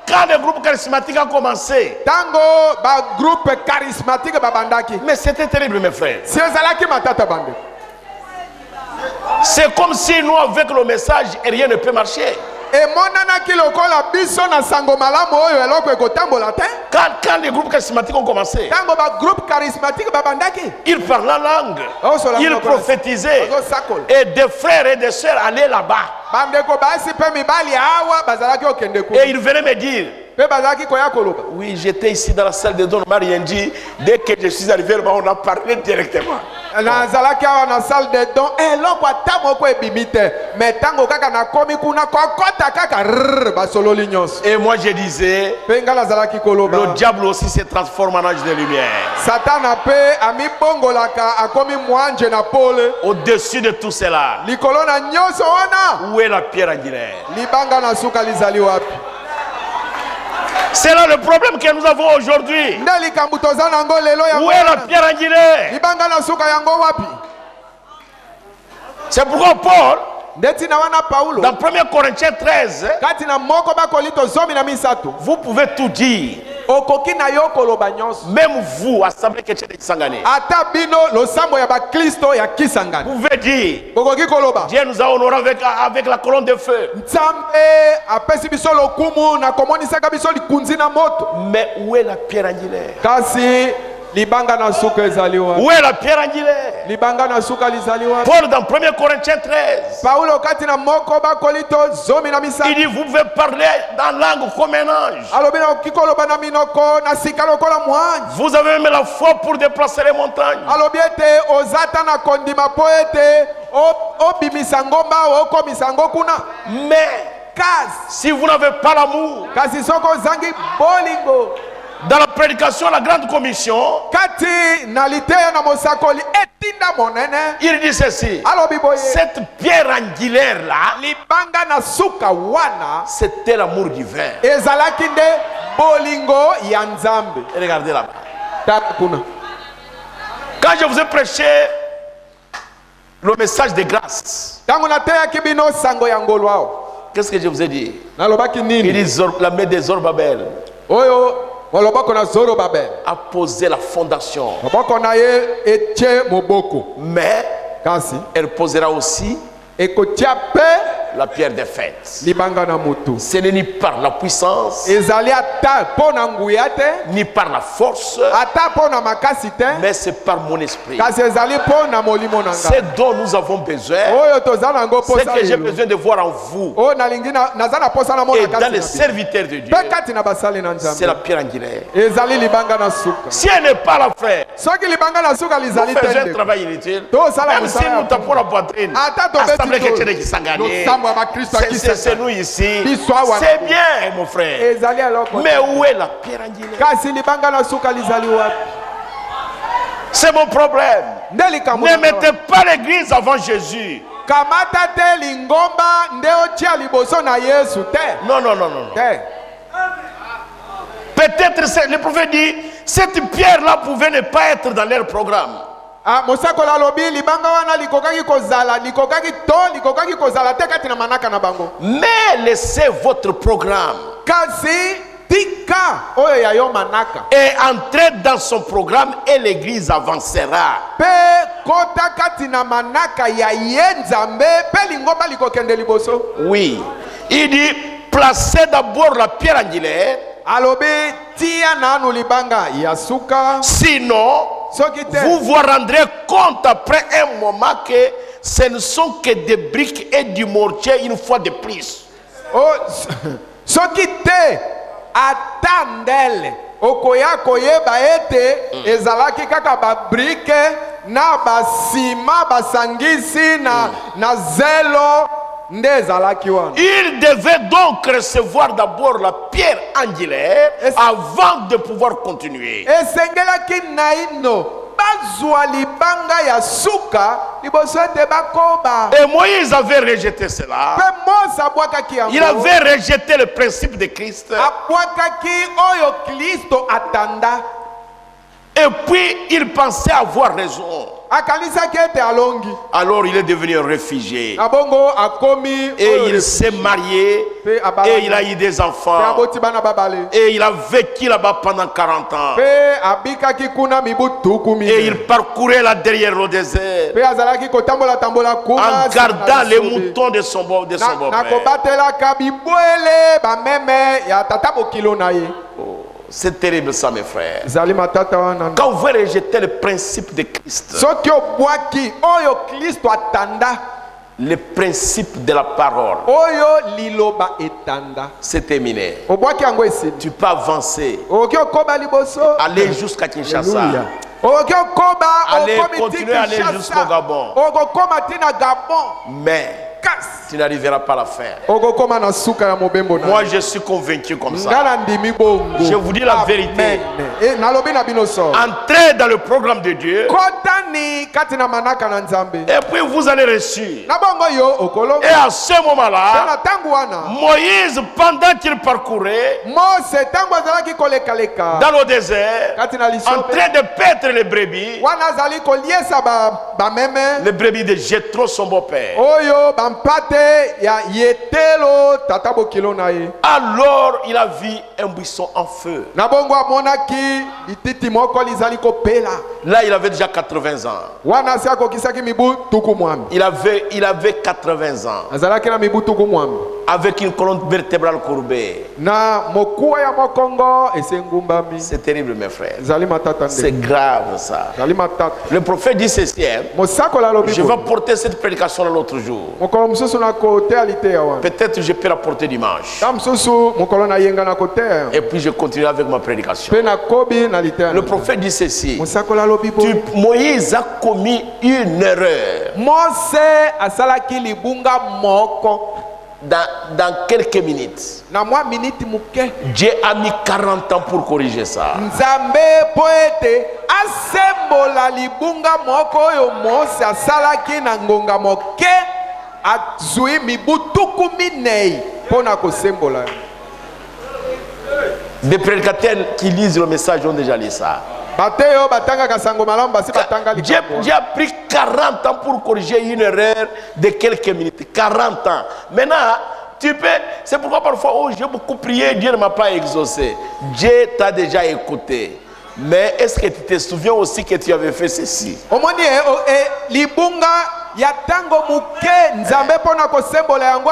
Quand le groupe charismatique a commencé, ntango bagroupe charismatique babandaki mais c'était terrible, mes frères. si ezalaki matata bande C'est comme si nous, avec le message, rien ne peut marcher. emonanaki lokola biso na sango malamu oyo eloko ekotambola te Quand les groupes charismatiques ont commencé, ntango bagroupe charismatique babandaki ils parlaient la langue, Osola ils monoko na- prophétisaient, ozosakola et des frères et des sœurs allaient là-bas. bandeko basi mpe mibali awa bazalaki okende ku Et ils venaient me dire, mpe bazalaki koya koloba oui, j'étais ici dans la salle de don, on m'a rien dit. Dès que je suis arrivé là-bas, on a parlé directement. nazalaki awa na salle de don eloko ata moko ebimi te me ntango kaka nakomi kuna kokota kaka rrr basololi nyonso Et moi, je disais, mpe ngai nazalaki le koloba diable aussi se transforme en ange de lumière. satana mpe amibongolaka akomi mwanje na pole Au-dessus de tout cela, likolo na nyonso wana où est la pierre angulaire? libanga na suka lizali wapi C'est là le problème que nous avons aujourd'hui. nde likambo toza nango lelo yango Où est la wana. pierre angulaire? libanga na suka yango wapi C'est pourquoi Paul, nde ntina wana paulo dans 1 Corinthiens 13, kati na moko bakolinto zomi na misato vous pouvez tout dire. okoki na yo koloba nyonso Même vous, Assemblée chrétienne de Kisangani, ata bino losambo ya baklisto ya kisangani vous pouvez dire, bokoki koloba Dieu nous a honorés avec la colonne de feu. nzambe apesi biso lokumu na komonisaka biso likunzi na moto Mais où est la pierre angulaire? kasi libanga na suka ezali wapi Où est la pierre angulaire? libanga na suka lizali wapi Paul, dans 1 Corinthiens 13, paulo kati na moko bakolinto zomi na il misato dit, vous pouvez parler dans la langue comme un ange. alobi nakoki koloba na minoko na sika lokola mwanji Vous avez même la foi pour déplacer les montagnes. alobi ete oza ata na kondima mpo ete obimisa ngomba okomisa ngo kuna Mais kasi si vous n'avez pas l'amour, kasi soki ozangi bolingo dans la prédication, la grande commission, kati na liteya na mosakoli etinda monene il dit ceci. alobi boye Cette pierre angulaire-là, libanga na suka wana c'était l'amour divin. ezalaki nde bolingo ya nzambe Regardez là-bas. tala kuna Quand je vous ai prêché le message de grâce, ntango nateyaki bino sango ya ngolu awo qu'est-ce que je vous ai dit? nalobaki Il nini dit la main des Zorbabel oyo moloboko na zorobabel a posé la fondation. moboko na ye etie moboko Mais kasi elle posera aussi ekotia mpe la pierre des fêtes. libanga na mutu. Ce n'est ni par la puissance, Ezali ata pona nguya te, ni par la force, ata pona makasi te, mais c'est par mon esprit. kasi ezali pona molimo na C'est nga. dont nous avons besoin. Oyo toza nango C'est posa que j'ai lelo. besoin de voir en vous Oyo nalingi naza na posa na mona et dans kasi les na bino. serviteurs de Dieu. Pe kati na basali na C'est la Nzambe. pierre angulaire. Ezali libanga na suka. Si elle n'est pas la frère, Soki libanga na suka nous lizali faisons un tende. travail inutile. To sala Même si musala nous ya tapons la poitrine, Ata to Assemblée beti chrétienne to. qui s'engage. Losambo ya bakristo akisaka. C'est nous ici. Biswa wana. C'est bien, mon frère. Ezali eloko. Mais où est la pierre angulaire? Kasi libanga na suka lizali wapi? C'est mon problème. Nde likambo Ne na nga mettez pas l'église avant Jésus. kamata te lingomba nde otia liboso na Yesu te. Non, non, non, non, non. Te. Peut-être, le prophète dit, cette pierre-là pouvait ne pas être dans leur programme. Ah, mosakola lobi libanga wana likokaki kozala te kati na manaka na bango. Mais laissez votre programme Kasi tika oyo ya yo manaka. et entrez dans son programme et l'église avancera. Pe kota kati na manaka ya ye Nzambe pe lingomba likokende liboso. Oui. Il dit, placez d'abord la pierre angulaire. Alobi tia nanu libanga ya suka. Sinon, Soki te. vous vous rendrez compte après un moment que ce ne sont que des briques et du mortier une fois de plus. Oh, soki te atandele okoya koyeba ete ezalaki kaka ba brique na basima basangisi na zelo nde ezalaki wana. Il devait donc recevoir d'abord la pierre angulaire avant de pouvoir continuer. Esengelaki naino bazwa libanga ya suka liboso ete bakoba. Et Moïse avait rejeté cela. Pe Mose abwakaki yango. Il avait rejeté le principe de Christ. Abwakaki oyo Kristo atanda. Et puis il pensait avoir raison. Akanisaki ete alongi. Alors il est devenu un réfugié. Abongo akomi Et il s'est marié. Et il a eu des enfants. Et il a vécu là-bas pendant 40 ans. Et il parcourait là derrière le désert. En gardant les moutons de son beau-père. C'est terrible ça, mes frères. Quand vous rejetez le principe de Christ, le principe de la parole, c'est terminé. Tu peux avancer, aller jusqu'à Kinshasa, aller continuer à aller jusqu'au Gabon. Mais tu n'arriveras pas à la faire. Moi, je suis convaincu comme ça. Je vous dis la vérité. Entrez dans le programme de Dieu. Et puis vous allez réussir. Et à ce moment-là, Moïse, pendant qu'il parcourait dans le désert, en train de paître les brebis, les brebis de Jéthro, son beau-père. Alors il a vu un buisson en feu. Là il avait déjà 80 ans. Il avait 80 ans. Avec une colonne vertébrale courbée. C'est terrible, mes frères. C'est grave ça. Le prophète dit ceci, hein? Je vais porter cette prédication l'autre jour. Peut-être je peux la porter dimanche. Et puis je continue avec ma prédication. Le prophète dit ceci. Moïse a commis une erreur. Dans quelques minutes. Dieu a mis 40 ans pour corriger ça. Des prédicateurs qui lisent le message ont déjà lu ça. Dieu a pris 40 ans pour corriger une erreur de quelques minutes. 40 ans. Maintenant, c'est pourquoi parfois, j'ai beaucoup prié, Dieu ne m'a pas exaucé. Dieu t'a déjà écouté. Mais est-ce que tu te souviens aussi que tu avais fait ceci? ya tango muke nzambe pona kosembola yango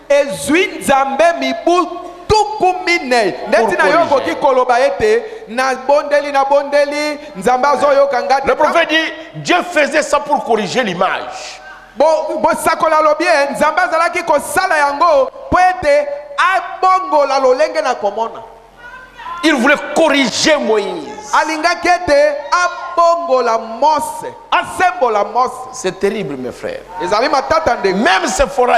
ezwi nzambe mibu tuku minei ndeti na yo koki koloba ete na bondeli nzambe azoyoka ngati. Le prophète dit Dieu faisait ça pour corriger l'image. Bosakola lobie nzambe azalaki kosala yango po ete abongola lolenge na komona. Il voulait corriger Moïse. Alingaki ete abongola Mose, asembola Mose. C'est terrible, mes frères. Ezali matata ndenge. Même Sephora,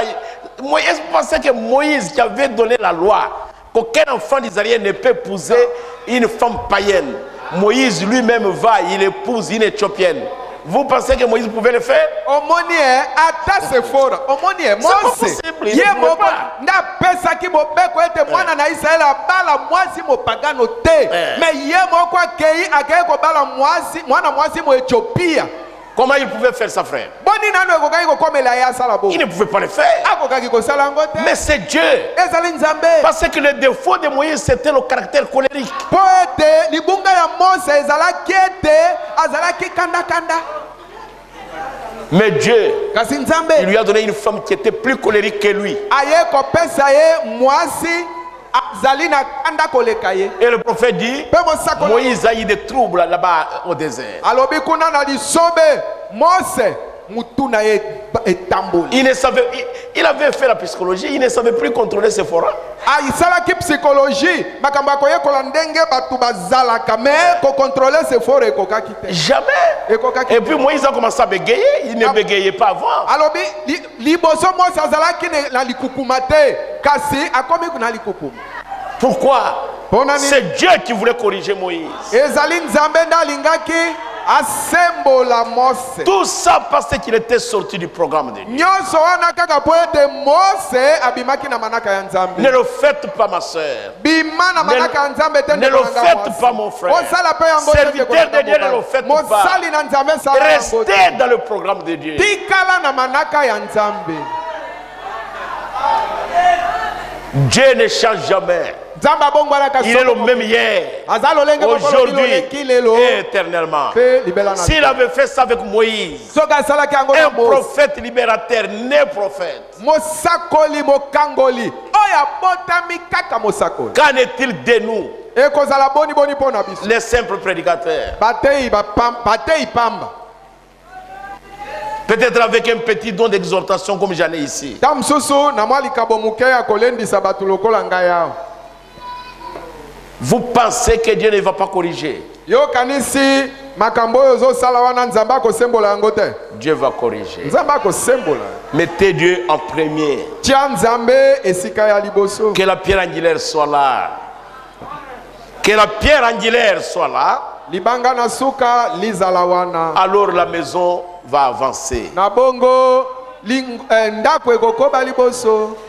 Moïse pensait que Moïse qui avait donné la loi, qu'aucun enfant d'Israël ne peut épouser une femme païenne. Moïse lui-même va, il épouse une Éthiopienne. Vous pensez que Moïse pouvait le faire? Omoni ata Sephora, omoni Mose. Ye moko na pesa ki bobeko ete mwana na Israël abala mwasi mopagano te. Mais ye moko akei ko bala mwasi, mwana mwasi mo Éthiopia. Comment il pouvait faire ça, frère? Il ne pouvait pas le faire. Mais c'est Dieu. Parce que le défaut de Moïse, c'était le caractère colérique. Mais Dieu, il lui a donné une femme qui était plus colérique que lui. Et le prophète dit, Moïse a eu des troubles là-bas au désert. Il avait fait la psychologie, il ne savait plus contrôler ses forats. Jamais. Et puis Moïse a commencé à bégayer, il ne bégayait pas avant. Pourquoi? C'est Dieu qui voulait corriger Moïse. Tout ça parce qu'il était sorti du programme de Dieu. Ne le faites pas, ma soeur. Ne le faites pas, mon frère. Serviteur de Dieu, ne le faites pas. Restez dans le programme de Dieu. Dieu ne change jamais. Il est le même hier, aujourd'hui et éternellement. S'il avait fait ça avec Moïse, un prophète libérateur, né prophète, qu'en est-il de nous, les simples prédicateurs? Peut-être avec un petit don d'exhortation comme j'en ai ici. Vous pensez que Dieu ne va pas corriger? Dieu va corriger. Mettez Dieu en premier. Que la pierre angulaire soit là. Que la pierre angulaire soit là. Alors la maison va avancer.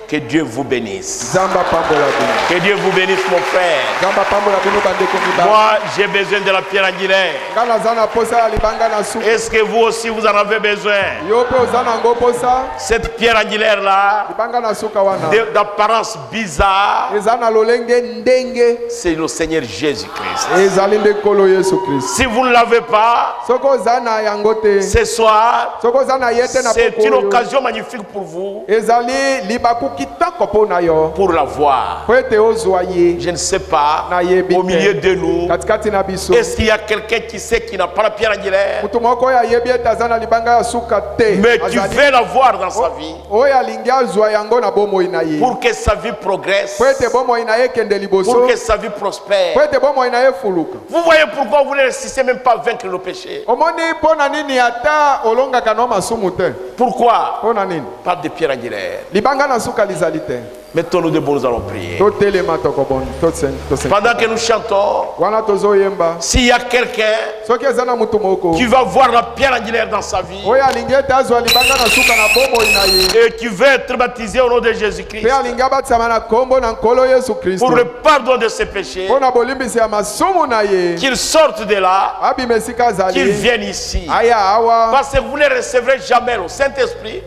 Que Dieu vous bénisse. Que Dieu vous bénisse, mon frère. Moi, j'ai besoin de la pierre angulaire. Est-ce que vous aussi, vous en avez besoin? Cette pierre angulaire-là, d'apparence bizarre, c'est le Seigneur Jésus-Christ. Si vous ne l'avez pas, ce soir, c'est une occasion magnifique pour vous pour la voir. Je ne sais pas, au milieu de nous, est-ce qu'il y a quelqu'un qui sait qui n'a pas la pierre angulaire, mais qui veut la voir dans sa vie pour que sa vie progresse, pour que sa vie prospère? Vous voyez pourquoi vous ne réussissez même pas à vaincre le péché? Pourquoi? Pas de pierre angulaire. Mettons-nous debout, nous allons prier. Pendant que nous chantons, s'il y a quelqu'un qui va voir la pierre angulaire dans sa vie et qui veut être baptisé au nom de Jésus-Christ pour le pardon de ses péchés, qu'il sorte de là, qu'il vienne ici, parce que vous ne recevrez jamais le Saint-Esprit